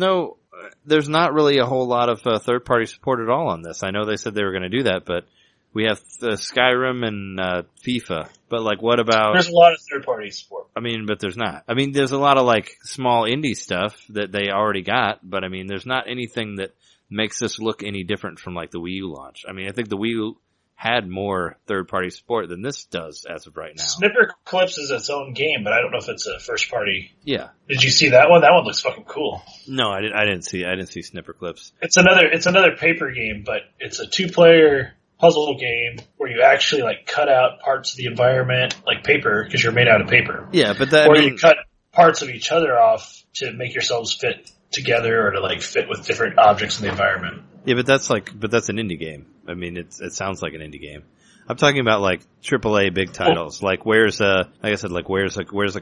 not really a whole lot of third party support at all on this. I know they said they were going to do that, but we have Skyrim and FIFA. But like, what about? There's a lot of third party support. I mean, but there's not. I mean, there's a lot of like small indie stuff that they already got, but I mean, there's not anything that makes this look any different from like the Wii U launch. I mean, I think the Wii U had more third-party support than this does as of right now. Snipper Clips is its own game, but I don't know if it's a first-party. Yeah. Did you see that one? That one looks fucking cool. No, I didn't see Snipper Clips. It's another paper game, but it's a 2-player puzzle game where you actually like cut out parts of the environment like paper because you're made out of paper. Yeah, but you cut parts of each other off to make yourselves fit together or to like fit with different objects in the environment. Yeah, but that's an indie game. I mean, it sounds like an indie game. I'm talking about like AAA big titles. Like where's a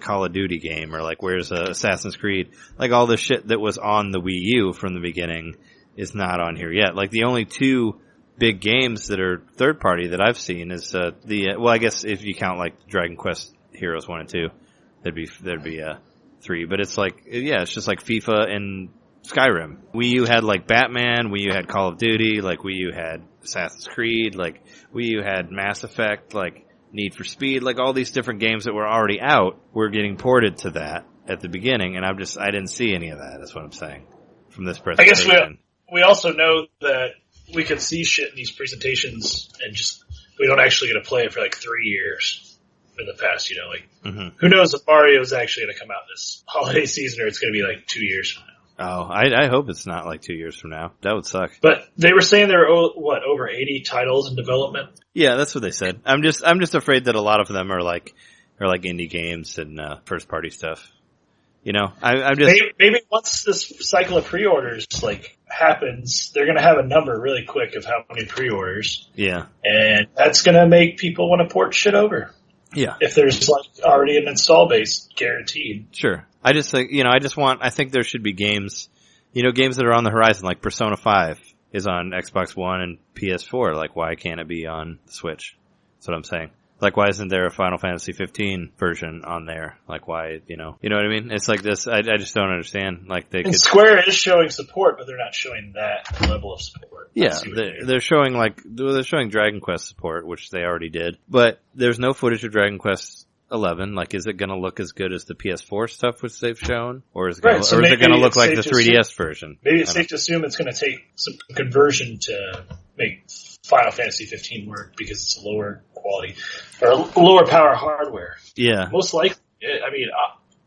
Call of Duty game or like where's a Assassin's Creed? Like all the shit that was on the Wii U from the beginning is not on here yet. Like the only two big games that are third party that I've seen is I guess if you count like Dragon Quest Heroes 1 and 2, there'd be 3, but it's like it's just like FIFA and Skyrim. Wii U had like Batman, Wii U had Call of Duty, like Wii U had Assassin's Creed, like Wii U had Mass Effect, like Need for Speed, like all these different games that were already out were getting ported to that at the beginning, and I didn't see any of that. That's what I'm saying from this presentation. I guess we also know that we can see shit in these presentations and just we don't actually get to play it for like 3 years in the past, who knows if Mario's actually going to come out this holiday season or it's going to be like 2 years from now. Oh, I hope it's not like 2 years from now. That would suck. But they were saying there are over 80 titles in development. Yeah, that's what they said. I'm just afraid that a lot of them are like indie games and first party stuff. You know, I'm just maybe once this cycle of pre-orders happens, they're going to have a number really quick of how many pre-orders. Yeah, and that's going to make people want to port shit over. Yeah, if there's already an install base guaranteed. Sure, I just think I think there should be games, games that are on the horizon, like Persona 5 is on Xbox One and PS4. Like, why can't it be on the Switch? That's what I'm saying. Like, why isn't there a Final Fantasy 15 version on there? Like, why, you know what I mean? It's like this, I just don't understand. Like, Square is showing support, but they're not showing that level of support. Yeah, they're showing Dragon Quest support, which they already did. But there's no footage of Dragon Quest 11. Like, is it gonna look as good as the PS4 stuff which they've shown? Or is it gonna look like the 3DS version? Maybe it's safe to assume it's gonna take some conversion to make Final Fantasy 15 work because it's a lower quality or lower power hardware. Yeah, most likely. I mean,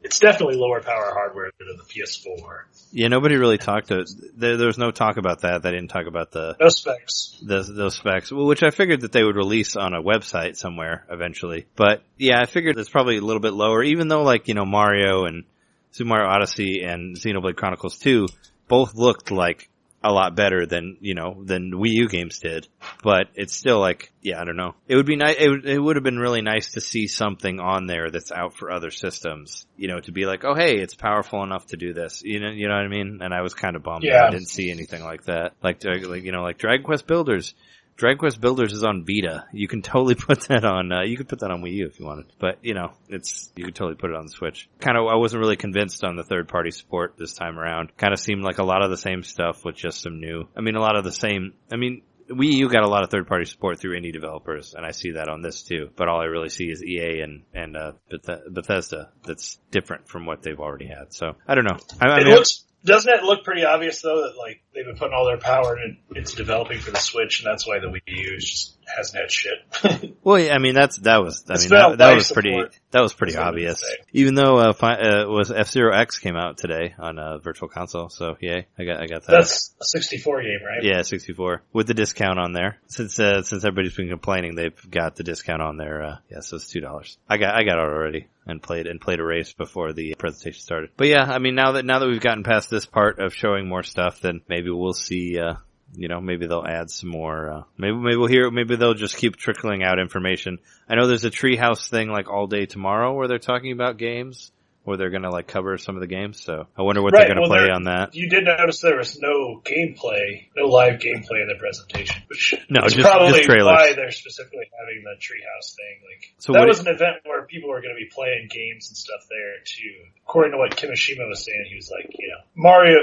it's definitely lower power hardware than the PS4. Yeah, nobody really talked to. There was no talk about that. They didn't talk about those specs. Those specs, which I figured that they would release on a website somewhere eventually. But yeah, I figured it's probably a little bit lower, even though Mario and Super Mario Odyssey and XenoBlade Chronicles 2 both looked like a lot better than Wii U games did. But it's still I don't know. It would be nice. It would have been really nice to see something on there that's out for other systems. To be like, oh hey, it's powerful enough to do this. You know what I mean? And I was kind of bummed that I didn't see anything like that. Like Dragon Quest Builders. Dragon Quest Builders is on Vita. You can totally put that on, you could put that on Wii U if you wanted. But, you could totally put it on the Switch. I wasn't really convinced on the third party support this time around. Kind of seemed like a lot of the same stuff with just some new, Wii U got a lot of third party support through indie developers, and I see that on this too. But all I really see is EA and Bethesda that's different from what they've already had. So, I don't know. Doesn't it look pretty obvious though that they've been putting all their power into developing for the Switch, and that's why the Wii U just hasn't had shit. Well, yeah, that was pretty obvious. Even though was F-Zero X came out today on Virtual Console, so yay, I got that. That's a 64 game, right? Yeah, 64 with the discount on there. Since everybody's been complaining, they've got the discount on there. So it's $2. I got it already and played a race before the presentation started. But yeah, now that we've gotten past this part of showing more stuff, then maybe we'll see. Maybe they'll add some more, maybe they'll just keep trickling out information. I know there's a Treehouse thing all day tomorrow where they're talking about games, where they're gonna cover some of the games, so I wonder what they're gonna play on that. You did notice there was no live gameplay in the presentation, which is just probably trailers. why they're specifically having the Treehouse thing. That was an event where people were gonna be playing games and stuff there too. According to what Kimishima was saying, he was Mario,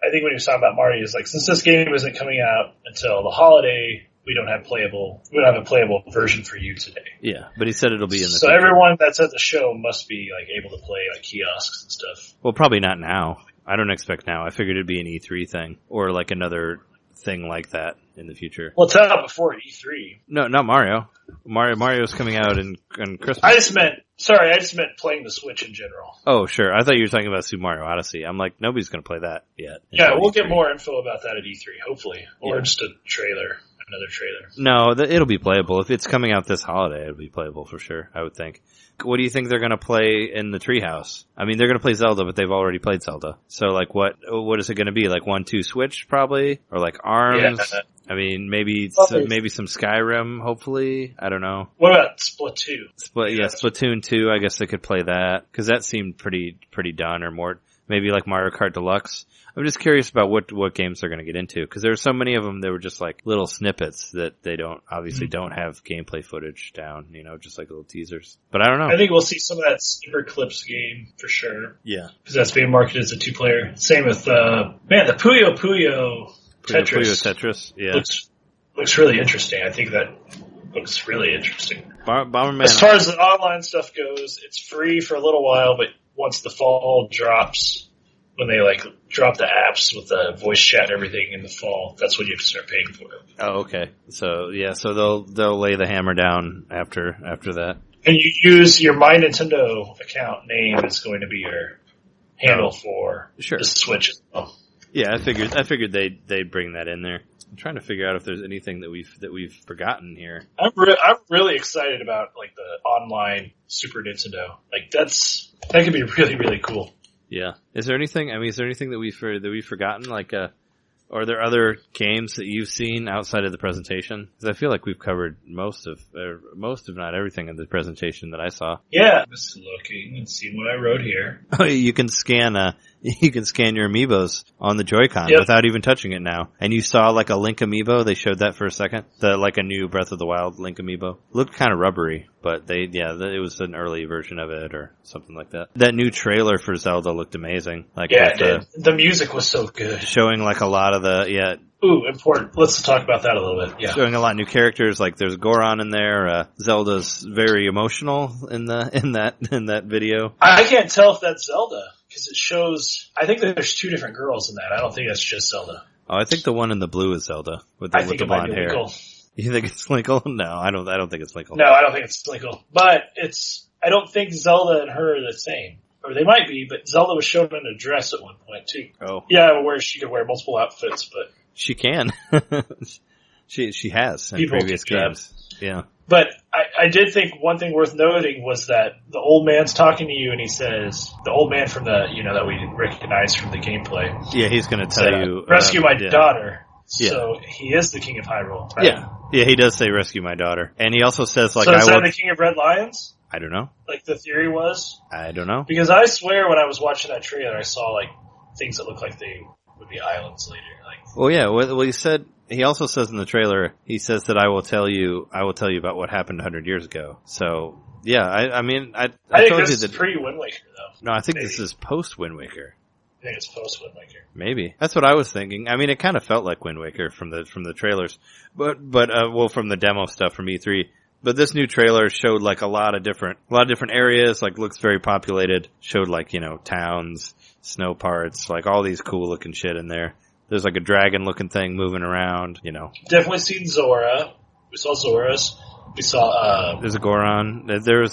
I think when he was talking about Mario, he was since this game isn't coming out until the holiday, we don't have a playable version for you today. Yeah, but he said it'll be in the So future. Everyone that's at the show must be able to play kiosks and stuff. Well, probably not now. I don't expect now. I figured it'd be an E3 thing or another thing like that in the future. Well, it's out before E3. No, not Mario. Mario's coming out in Christmas. I just meant playing the Switch in general. Oh, sure. I thought you were talking about Super Mario Odyssey. I'm like, nobody's going to play that yet. Yeah, we'll get more info about that at E3, hopefully. Or just a trailer. Another trailer. No, it'll be playable. If it's coming out this holiday, it'll be playable for sure, I would think. What do you think they're going to play in the Treehouse? I mean, they're going to play Zelda, but they've already played Zelda. So, what is it going to be? 1-2 Switch, probably? Or ARMS? Yeah. I mean, maybe some Skyrim, hopefully. I don't know. What about Splatoon? Splatoon 2, I guess they could play that. Because that seemed pretty done, or more. Maybe Mario Kart Deluxe. I'm just curious about what games they're going to get into, because there are so many of them that were just little snippets that they don't have gameplay footage down, just little teasers. But I don't know. I think we'll see some of that Snipper Clips game for sure. Yeah. Because that's being marketed as a 2-player. Same with, the Puyo Tetris. Puyo Tetris, yeah. Looks really interesting. I think that looks really interesting. Bomberman. As far as the online stuff goes, it's free for a little while, but once the fall drops, when they drop the apps with the voice chat and everything in the fall, that's when you have to start paying for it. Oh, okay. So they'll lay the hammer down after that. And you use your My Nintendo account name is going to be your handle for the Switch as well. Yeah, I figured they'd bring that in there. I'm trying to figure out if there's anything that we've forgotten here. I'm really excited about the online Super Nintendo. That could be really, really cool. Yeah. Is there anything that we've forgotten? Like, are there other games that you've seen outside of the presentation? Because I feel like we've covered most of not everything in the presentation that I saw. Yeah. Just looking and see what I wrote here. Oh, you can scan your amiibos on the Joy-Con without even touching it now. And you saw like a Link amiibo. They showed that for a second. Like a new Breath of the Wild Link amiibo. Looked kind of rubbery, but it was an early version of it or something like that. That new trailer for Zelda looked amazing. Like, yeah, the music was so good. Showing like a lot of Ooh, important. Let's talk about that a little bit. Yeah. Showing a lot of new characters, like there's Goron in there. Zelda's very emotional in that video. I can't tell if that's Zelda because it shows. I think there's two different girls in that. I don't think that's just Zelda. Oh, I think the one in the blue is Zelda with the blonde hair. You think it's Linkle? No, I don't think it's Linkle. No, I don't think it's Linkle. But I don't think Zelda and her are the same. Or they might be, but Zelda was shown in a dress at one point too. Oh. Yeah, where she could wear multiple outfits, but she can. she has in previous games. Yeah. But I did think one thing worth noting was that the old man's talking to you and he says, the old man from that we recognize from the gameplay. Yeah, he's going to tell you. Rescue my daughter. Yeah. So he is the king of Hyrule. Right? Yeah. Yeah, he does say rescue my daughter. And he also says like, so is that the king of Red Lions? I don't know. Like the theory was? I don't know. Because I swear when I was watching that trailer, I saw like things that looked like they would be islands later. Like, well, yeah. Well, he said. He also says in the trailer. He says that I will tell you about what happened 100 years ago. So yeah, I mean, I think told this you is that pre-Wind Waker though. No, I think this is post Wind Waker. I think it's post Wind Waker. Maybe that's what I was thinking. I mean, it kind of felt like Wind Waker from the trailers, but from the demo stuff from E3. But this new trailer showed like a lot of different areas. Like looks very populated. Showed like towns, snow parts, like all these cool looking shit in there. There's like a dragon looking thing moving around. Definitely seen Zora. We saw Zora's. We saw, there's a Goron. There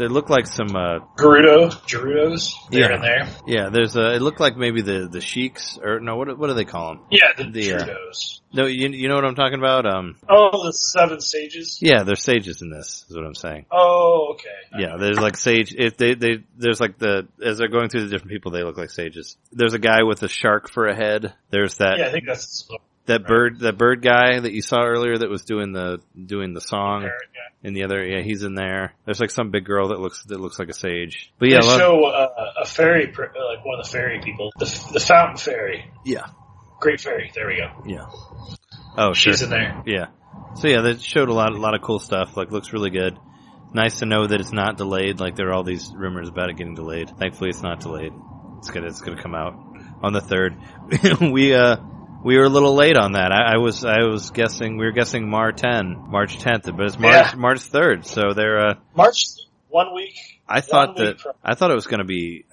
looked like some, Gerudos. They're in there. Yeah, it looked like maybe the Sheiks, or no, what do they call them? Yeah, the Gerudos. No, you know what I'm talking about? The 7 sages? Yeah, there's sages in this, is what I'm saying. Oh, okay. Yeah, there's like sage, there's like as they're going through the different people, they look like sages. There's a guy with a shark for a head. There's that. Yeah, I think that's. That bird guy that you saw earlier that was doing the song in the other, he's in there. There's like some big girl that looks like a sage. But yeah, they show a fairy, like one of the fairy people, the fountain fairy. Yeah, great fairy. There we go. Yeah. Oh, she's in there. Yeah. So yeah, they showed a lot of cool stuff. Like looks really good. Nice to know that it's not delayed. Like there are all these rumors about it getting delayed. Thankfully, it's not delayed. It's gonna come out on the 3rd. We were a little late on that. I was guessing, we were guessing March 10th, but it's March 3rd. So they're, March, 1 week. I thought it was going to be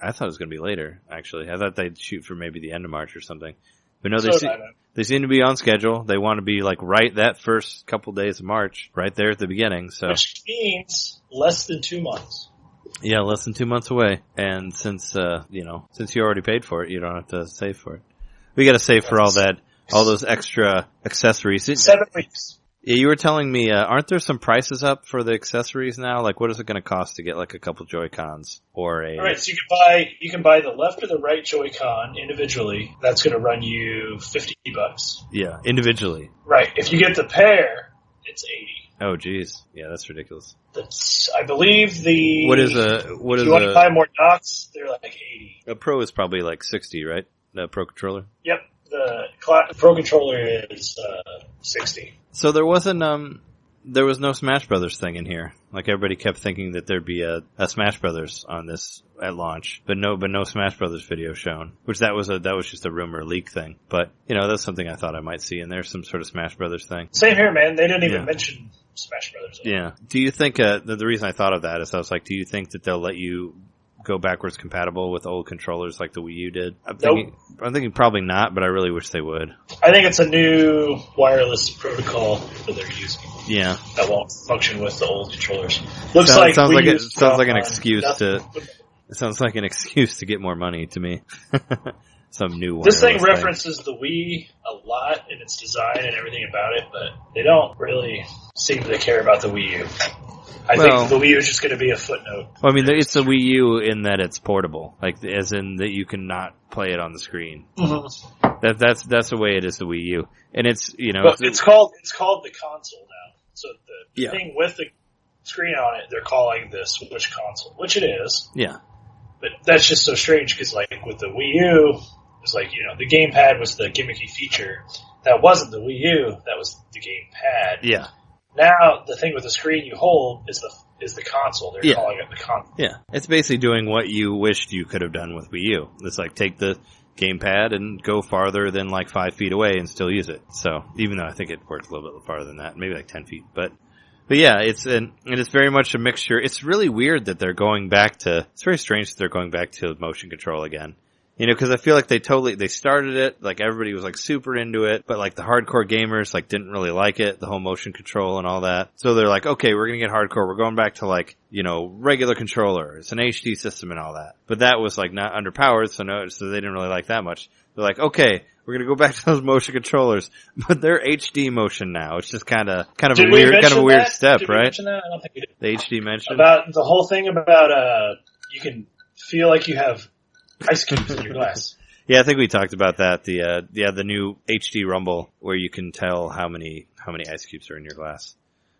later, actually. I thought they'd shoot for maybe the end of March or something. But no, they seem to be on schedule. They want to be like right that first couple days of March, right there at the beginning. So. Which means less than 2 months. Yeah, less than 2 months away. And since you already paid for it, you don't have to save for it. We gotta save for all those extra accessories. 7 weeks. Yeah, you were telling me, aren't there some prices up for the accessories now? Like, what is it gonna cost to get like a couple Joy-Cons or a... Alright, so you can buy the left or the right Joy-Con individually. That's gonna run you $50. Yeah, individually. Right. If you get the pair, it's $80. Oh, geez. Yeah, that's ridiculous. I believe if you want to buy more docks, they're like $80. A Pro is probably like $60, right? The Pro Controller? Yep. The Pro Controller is $60. So there was no Smash Brothers thing in here. Like everybody kept thinking that there'd be a Smash Brothers on this at launch, but no Smash Brothers video shown. Which that was just a rumor leak thing. But that's something I thought I might see in there, some sort of Smash Brothers thing. Same here, man. They didn't even mention Smash Brothers. Yeah. Do you think the reason I thought of that is I was like, do you think that they'll let you go backwards compatible with old controllers like the Wii U did? I'm thinking probably not, but I really wish they would. I think it's a new wireless protocol that they're using. Yeah. That won't function with the old controllers. Sounds like an excuse to get more money to me. Some new wireless This thing references the Wii a lot in its design and everything about it, but they don't really seem to care about the Wii U. I think the Wii U is just going to be a footnote. Well, I mean, it's the Wii U in that it's portable, like as in that you can not play it on the screen. Mm-hmm. That's the way it is the Wii U, and it's But it's called the console now. So the thing with the screen on it, they're calling the Switch console, which it is. Yeah. But that's just so strange because, like, with the Wii U, it's like, the gamepad was the gimmicky feature. That wasn't the Wii U. That was the gamepad. Yeah. Now the thing with the screen you hold is the console. They're calling it the console. Yeah. It's basically doing what you wished you could have done with Wii U. It's like take the gamepad and go farther than like 5 feet away and still use it. So even though I think it works a little bit farther than that, maybe like 10 feet, but yeah, it's very much a mixture. It's really weird that they're going back to, it's very strange that they're going back to motion control again. Cause I feel like they started it, like everybody was like super into it, but like the hardcore gamers like didn't really like it, the whole motion control and all that. So they're like, okay, we're gonna get hardcore, we're going back to like, regular controller, it's an HD system and all that. But that was like not underpowered, so they didn't really like that much. They're like, okay, we're gonna go back to those motion controllers, but they're HD motion now. It's just kind of a weird step, Did right? We mention that? I don't think we did. The HD mention about the whole thing about you can feel like you have ice cubes in your glass. Yeah, I think we talked about that. The new HD Rumble where you can tell how many ice cubes are in your glass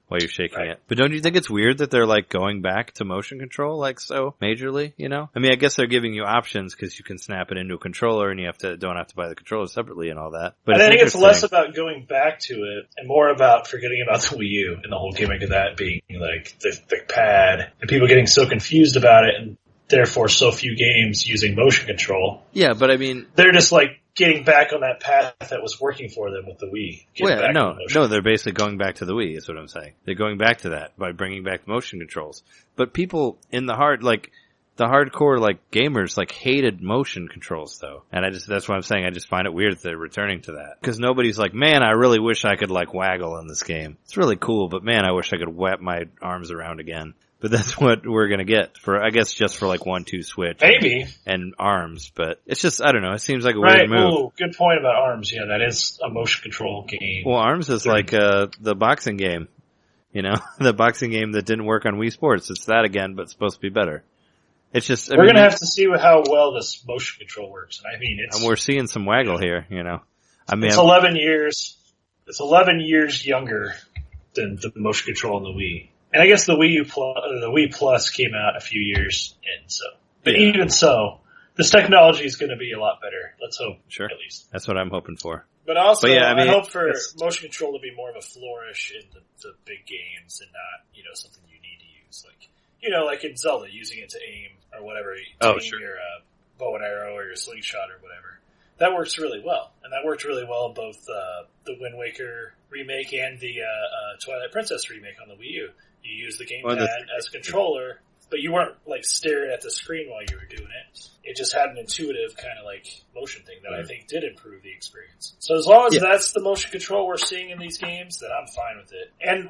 while you're shaking it. But don't you think it's weird that they're like going back to motion control like so majorly, I mean, I guess they're giving you options because you can snap it into a controller and you don't have to buy the controller separately and all that. But I think it's less about going back to it and more about forgetting about the Wii U and the whole gimmick of that being like the pad and people getting so confused about it and therefore so few games using motion control. Yeah, but I mean, they're just like getting back on that path that was working for them with the Wii. No, they're basically going back to the Wii is what I'm saying. They're going back to that by bringing back motion controls. But people in the hardcore like gamers like hated motion controls though. And that's what I'm saying. I just find it weird that they're returning to that. Cause nobody's like, man, I really wish I could like waggle in this game. It's really cool, but man, I wish I could wrap my arms around again. But that's what we're gonna get for, I guess, just for like 1-2 switch. Maybe. And arms, but it's just, I don't know, it seems like a weird move. Oh, good point about arms. Yeah, that is a motion control game. Well, arms is like, the boxing game. The boxing game that didn't work on Wii Sports. It's that again, but it's supposed to be better. It's just, we're gonna have to see how well this motion control works. And I mean, and we're seeing some waggle here, I mean, it's 11 years. It's 11 years younger than the motion control in the Wii. And I guess the Wii Plus came out a few years in, so. But even so, this technology is going to be a lot better. Let's hope, sure. At least. That's what I'm hoping for. But also, I hope for motion control to be more of a flourish in the big games and not, something you need to use. Like, like in Zelda, using it to aim or whatever. Sure. Your bow and arrow or your slingshot or whatever. That works really well. And that worked really well in both the Wind Waker remake and the Twilight Princess remake on the Wii U. You use the gamepad as a controller, but you weren't like staring at the screen while you were doing it. It just had an intuitive kind of like motion thing that I think did improve the experience. So as long as that's the motion control we're seeing in these games, then I'm fine with it. And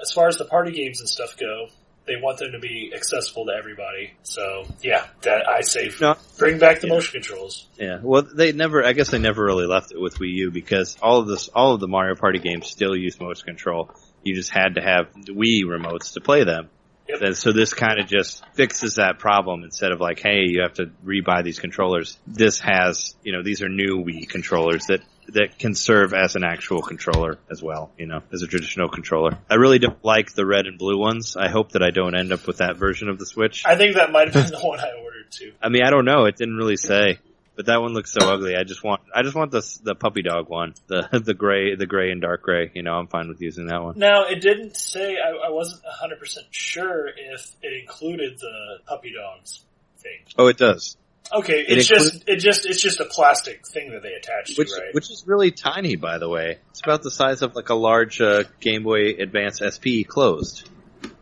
as far as the party games and stuff go, they want them to be accessible to everybody. So yeah, that I say bring back the motion controls. Yeah. Well, I guess they never really left it with Wii U because all of the Mario Party games still use motion control. You just had to have the Wii remotes to play them. Yep. And so this kind of just fixes that problem instead of like, hey, you have to rebuy these controllers. This has, these are new Wii controllers that can serve as an actual controller as well, as a traditional controller. I really don't like the red and blue ones. I hope that I don't end up with that version of the Switch. I think that might have been the one I ordered too. I mean, I don't know. It didn't really say. But that one looks so ugly. I just want the puppy dog one, the gray and dark gray. I'm fine with using that one. Now it didn't say. I wasn't 100% sure if it included the puppy dogs thing. Oh, it does. Okay, it's just a plastic thing that they attach to, right? Which is really tiny, by the way. It's about the size of like a large Game Boy Advance SP closed.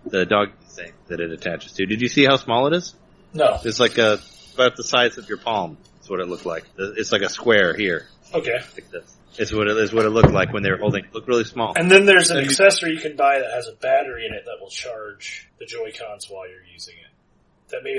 The dog thing that it attaches to. Did you see how small it is? No. It's like about the size of your palm. What it looked like. It's like a square here. Okay. Like this. It's what it looked like when they were holding it. It looked really small. And then there's an accessory you can buy that has a battery in it that will charge the Joy-Cons while you're using it.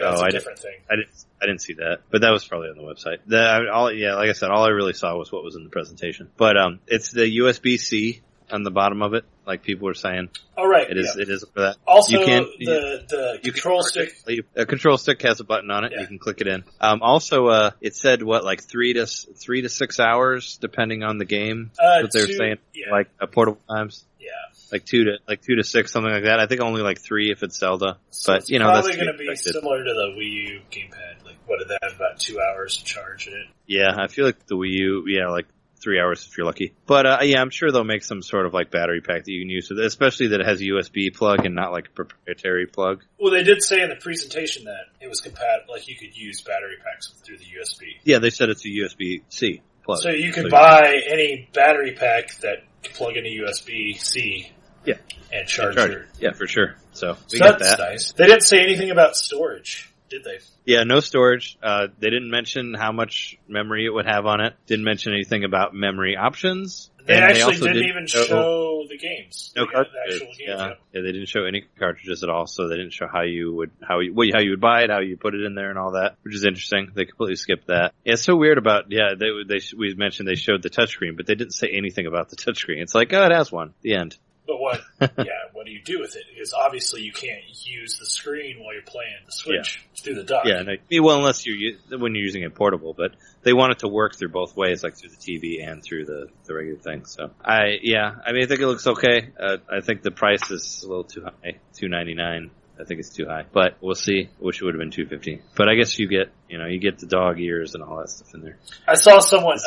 That's a different thing. I didn't see that, but that was probably on the website. Like I said, all I really saw was what was in the presentation. But it's the USB-C on the bottom of it, like people were saying. Oh, right. It is for that. Also, the control stick. A control stick has a button on it. Yeah. You can click it in. Also, it said like 3 to 6 hours, depending on the game. What they were saying, like portable times. Yeah. Like 2 to 6, something like that. I think only like 3 if it's Zelda. So but it's probably going to be similar to the Wii U gamepad. Like, what did that have, about 2 hours to charge in it? Yeah, I feel like the Wii U, like 3 hours if you're lucky. But I'm sure they'll make some sort of like battery pack that you can use with it, especially that it has a USB plug and not like a proprietary plug. Well, they did say in the presentation that it was compatible, like you could use battery packs through the USB. Yeah, they said it's a USB-C plug. So you could buy any battery pack that can plug into USB-C. Yeah. And charge it. Yeah, for sure. So that's nice. They didn't say anything about storage, did they? Yeah, no storage. They didn't mention how much memory it would have on it. Didn't mention anything about memory options. They actually didn't even show the games. No cartridges. Yeah, they didn't show any cartridges at all. So they didn't show how you would buy it, how you put it in there, and all that, which is interesting. They completely skipped that. Yeah, it's so weird about we mentioned they showed the touchscreen, but they didn't say anything about the touchscreen. It's like, it has one. The end. But what do you do with it? Because obviously you can't use the screen while you're playing the Switch through the dock. Yeah, unless when you're using it portable, but they want it to work through both ways, like through the TV and through the regular thing. So I think it looks okay. I think the price is a little too high, $299. I think it's too high, but we'll see. I wish it would have been $250. But I guess you get the dog ears and all that stuff in there. I saw someone's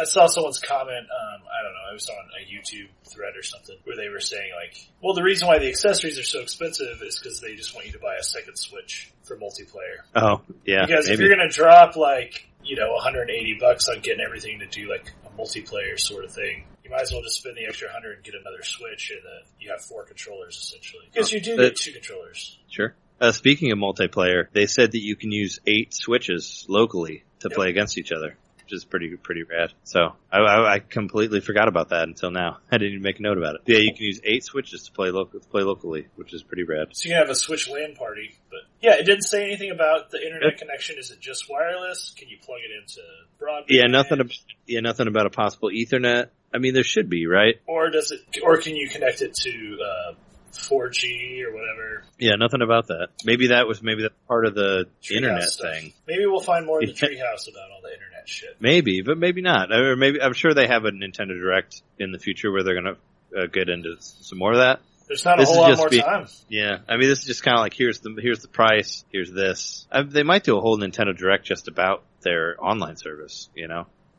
comment. I don't know. I was on a YouTube thread or something where they were saying like, well, the reason why the accessories are so expensive is because they just want you to buy a second Switch for multiplayer. Oh, yeah. Because if you're going to drop like, $180 on getting everything to do like a multiplayer sort of thing, you might as well just spend the extra $100 and get another Switch, and you have 4 controllers essentially. Because you do get 2 controllers. Sure. Speaking of multiplayer, they said that you can use 8 Switches locally to play against each other, which is pretty rad. So I completely forgot about that until now. I didn't even make a note about it. Yeah, you can use 8 Switches to play locally, which is pretty rad. So you can have a Switch LAN party. But yeah, it didn't say anything about the internet connection. Is it just wireless? Can you plug it into broadband? Yeah, nothing about a possible Ethernet. I mean, there should be, right? Or can you connect it to 4G or whatever? Yeah, nothing about that. Maybe that's part of the internet stuff. Thing. Maybe we'll find more in the Treehouse about all the internet shit. Maybe, but maybe not. Or maybe I'm sure they have a Nintendo Direct in the future where they're going to get into some more of that. There's not a whole lot more time. Yeah, I mean, this is just kind of like here's the price, here's this. They might do a whole Nintendo Direct just about their online service,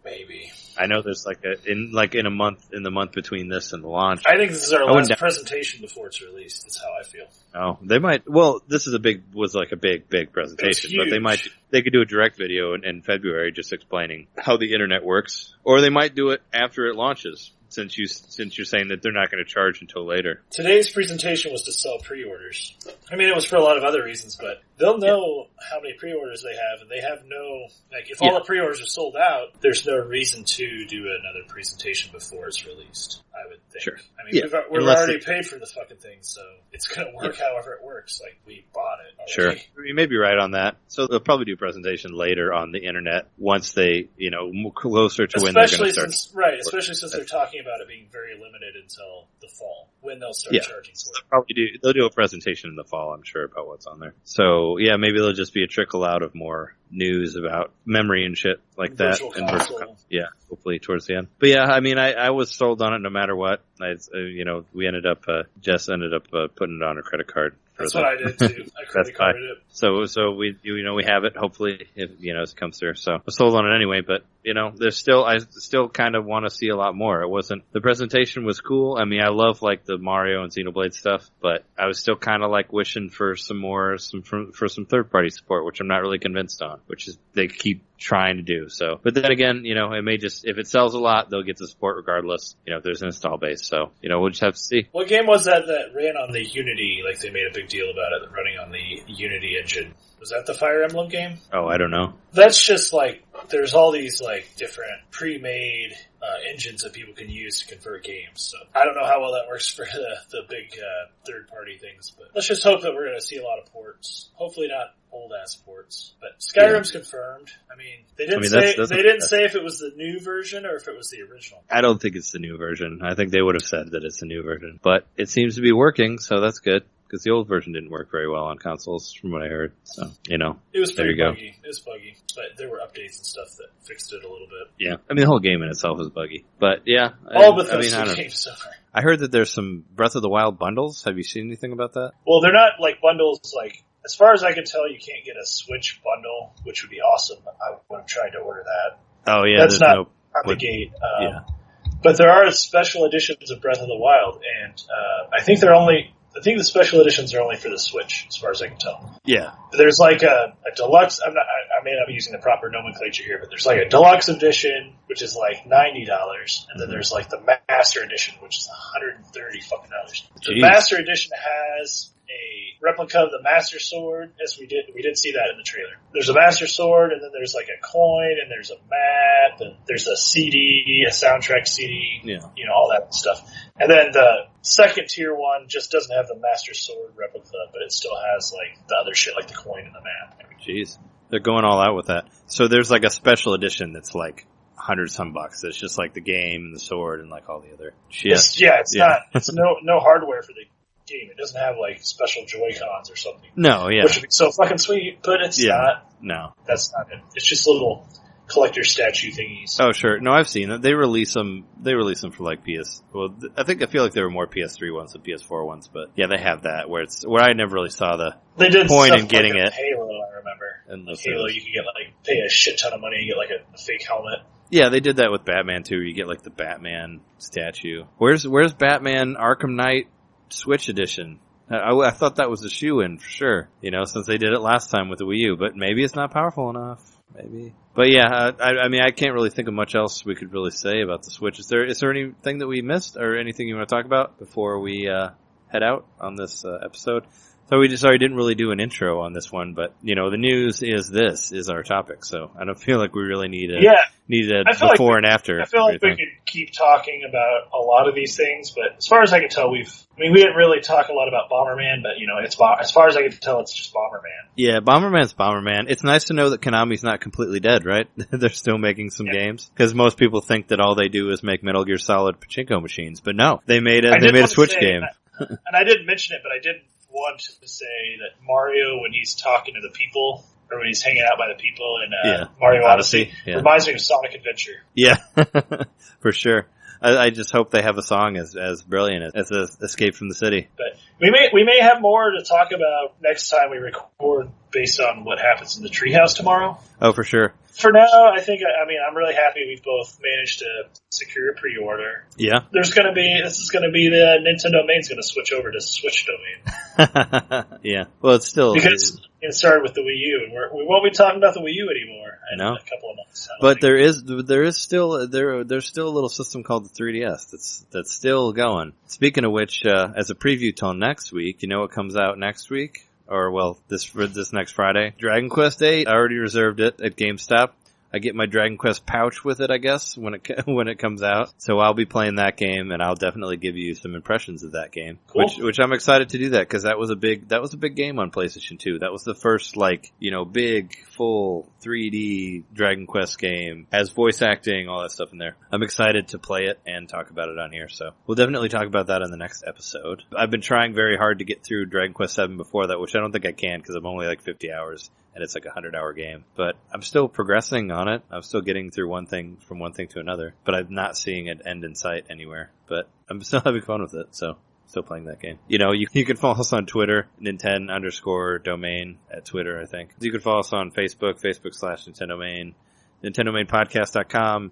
Maybe. I know there's in the month between this and the launch. I think this is our last presentation before it's released. That's how I feel. Oh, they might. Well, this is a big presentation, but they could do a direct video in February just explaining how the internet works, or they might do it after it launches. Since you're saying that they're not going to charge until later. Today's presentation was to sell pre-orders. I mean, it was for a lot of other reasons, but they'll know how many pre-orders they have, and they have no, if all the pre-orders are sold out, there's no reason to do another presentation before it's released, I would think. Sure. I mean, we've already paid for the fucking thing, so it's going to work however it works. Like, we bought it already. Sure. You may be right on that. So they'll probably do a presentation later on the internet once they, closer to when they're going to start. Right, especially since they're talking about it being very limited until the fall, when they'll start charging for it. They'll do a presentation in the fall, I'm sure, about what's on there. So, yeah, maybe there'll just be a trickle out of more news about memory and shit like that. Yeah, hopefully towards the end. But yeah, I mean, I was sold on it no matter what. We ended up, Jess ended up putting it on her credit card. That's what I did too. I credit carded it. So we have it. Hopefully, as it comes through. So I sold on it anyway. But I still kind of want to see a lot more. The presentation was cool. I mean, I love the Mario and XenoBlade stuff, but I was still kind of wishing for some third party support, which I'm not really convinced on. Which is they keep trying to do. So, but then again, it may just, if it sells a lot, they'll get the support regardless. If there's an install base. So we'll just have to see. What game was that ran on the Unity? They made a big deal about it running on the Unity engine. Was that the Fire Emblem game? Oh, I don't know. That's just there's all these different pre-made engines that people can use to convert games. So I don't know how well that works for the big third-party things, but let's just hope that we're going to see a lot of ports. Hopefully not old ass ports. But Skyrim's confirmed. I mean, they didn't say if it was the new version or if it was the original. I don't think it's the new version. I think they would have said that it's the new version. But it seems to be working, so that's good. Because the old version didn't work very well on consoles, from what I heard. So, you know, it was there you buggy. go. It was buggy, but there were updates and stuff that fixed it a little bit. Yeah, I mean, the whole game in itself is buggy. But yeah, all but those two games so far. I heard that there's some Breath of the Wild bundles. Have you seen anything about that? Well, they're not like bundles. Like, as far as I can tell, you can't get a Switch bundle, which would be awesome. I would have tried to order that. Oh yeah, that's not out the gate. Yeah. But there are special editions of Breath of the Wild, and I think the special editions are only for the Switch, as far as I can tell. Yeah. There's like a deluxe. I may not be using the proper nomenclature here, but there's like a deluxe edition, which is like $90, and then there's like the master edition, which is $130 fucking dollars. The master edition has a replica of the Master Sword. Yes, we did see that in the trailer. There's a Master Sword, and then there's like a coin, and there's a map, and there's a CD, a soundtrack CD, you know, all that stuff. And then the second tier one just doesn't have the Master Sword replica, but it still has like the other shit, like the coin and the map. Jeez, they're going all out with that. So there's like a special edition that's like $100-some. It's just like the game and the sword and like all the other shit. It's not. It's no hardware for the game. It doesn't have like special Joy-Cons or something. No, yeah. Which would be so fucking sweet, but it's not. No. That's not it. It's just little collector statue thingies. Oh, sure. No, I've seen it. They release them for like I feel like there were more PS3 ones than PS4 ones, but yeah, they have that where I never really saw the point in getting it. Halo, I remember. And Halo, you could get like, pay a shit ton of money and get like a fake helmet. Yeah, they did that with Batman too. You get like the Batman statue. Where's Batman Arkham Knight Switch edition? I thought that was a shoe-in for sure, you know, since they did it last time with the Wii U, but maybe it's not powerful enough. Maybe. But yeah, I mean, I can't really think of much else we could really say about the Switch. Is there anything that we missed or anything you want to talk about before we head out on this episode? So we didn't really do an intro on this one, but you know, the news is our topic. So I don't feel like we really need a before and after. I feel like we could keep talking about a lot of these things, but as far as I can tell, we didn't really talk a lot about Bomberman, but you know, as far as I can tell, it's just Bomberman. Yeah, Bomberman's Bomberman. It's nice to know that Konami's not completely dead, right? They're still making some games, because most people think that all they do is make Metal Gear Solid pachinko machines, but no, they made a Switch game. And I didn't mention it, but I did want to say that Mario, when he's talking to the people, or when he's hanging out by the people in Mario Odyssey, reminds me of Sonic Adventure. Yeah, for sure. I just hope they have a song as brilliant as Escape from the City. But we may have more to talk about next time we record based on what happens in the treehouse tomorrow. Oh, for sure. For now, I think, I'm really happy we've both managed to secure a pre-order. Yeah. This is going to be the NintenDomain's going to switch over to Switch Domain. Yeah. Well, it's still... Because it started with the Wii U, and we won't be talking about the Wii U anymore in a couple of months. But there's still a little system called the 3DS that's still going. Speaking of which, as a preview till next week, you know what comes out next week? Or, well, this next Friday. Dragon Quest VIII. I already reserved it at GameStop. I get my Dragon Quest pouch with it, I guess, when it comes out. So I'll be playing that game, and I'll definitely give you some impressions of that game. Cool. Which I'm excited to do that, because that was a big game on PlayStation 2. That was the first, big, full 3D Dragon Quest game. Has voice acting, all that stuff in there. I'm excited to play it and talk about it on here, so we'll definitely talk about that in the next episode. I've been trying very hard to get through Dragon Quest VII before that, which I don't think I can, because I'm only 50 hours. And it's a 100-hour game. But I'm still progressing on it. I'm still getting through from one thing to another. But I'm not seeing an end in sight anywhere. But I'm still having fun with it, so still playing that game. You know, you can follow us on Twitter, Ninten_domain at Twitter, I think. You can follow us on Facebook, Facebook/NintenDomain, NintenDomainPodcast.com.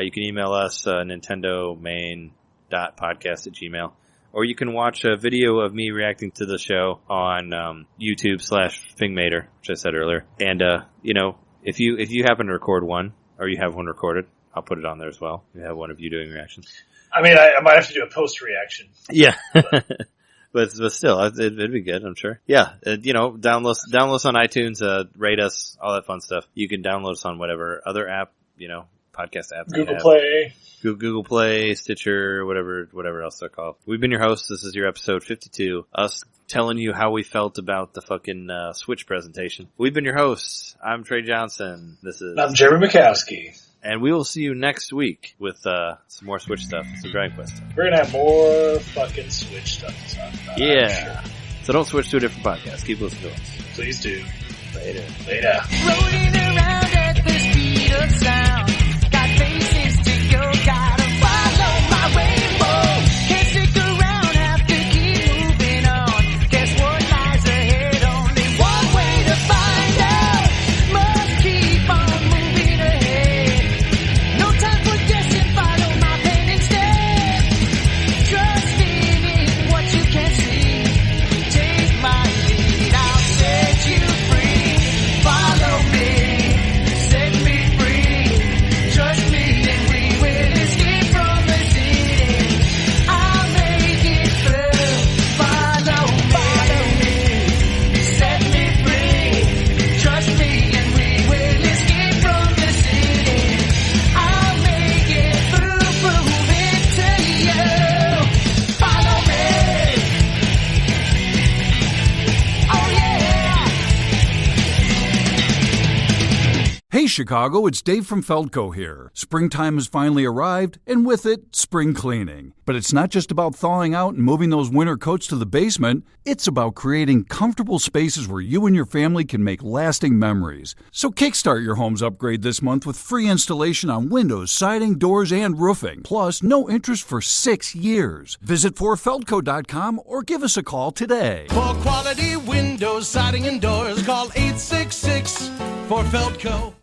You can email us, NintenDomain.podcast@gmail.com. Or you can watch a video of me reacting to the show on YouTube/Fingmater, which I said earlier. And if you happen to record one, or you have one recorded, I'll put it on there as well. You have one of you doing reactions. I might have to do a post reaction. Yeah, but still, it'd be good, I'm sure. Yeah, download us on iTunes, rate us, all that fun stuff. You can download us on whatever other app, podcast apps. Google Play. Google Play, Stitcher, whatever else they're called. We've been your hosts. This is your episode 52. Us telling you how we felt about the fucking Switch presentation. We've been your hosts. I'm Trey Johnson. I'm Jeremy Mikowski. And we will see you next week with some more Switch stuff, some Dragon Quest stuff. We're gonna have more fucking Switch stuff to talk about. Yeah. Sure. So don't switch to a different podcast. Keep listening to us. Please do. Later. Rolling around at the speed of sound. Got places to go, gotta follow my rainbow. Can't stick around, have to keep moving on. Guess what lies ahead? Only one way to find out. Must keep on moving ahead. No time for guessing, follow my pen instead. Trusting in what you can see. Take my lead, I'll set you free. Follow me, set me free. Trust me and we will escape from the city. I'll make it through. Follow me, set me free. Trust me and we will escape from the city. I'll make it through, prove it to you. Follow me. Oh yeah. Hey Chicago, it's Dave from Feldco here. Springtime has finally arrived, and with it, spring cleaning. But it's not just about thawing out and moving those winter coats to the basement. It's about creating comfortable spaces where you and your family can make lasting memories. So kickstart your home's upgrade this month with free installation on windows, siding, doors, and roofing. Plus, no interest for 6 years. Visit forfeldco.com or give us a call today. For quality windows, siding, and doors, call 866 for Feldco.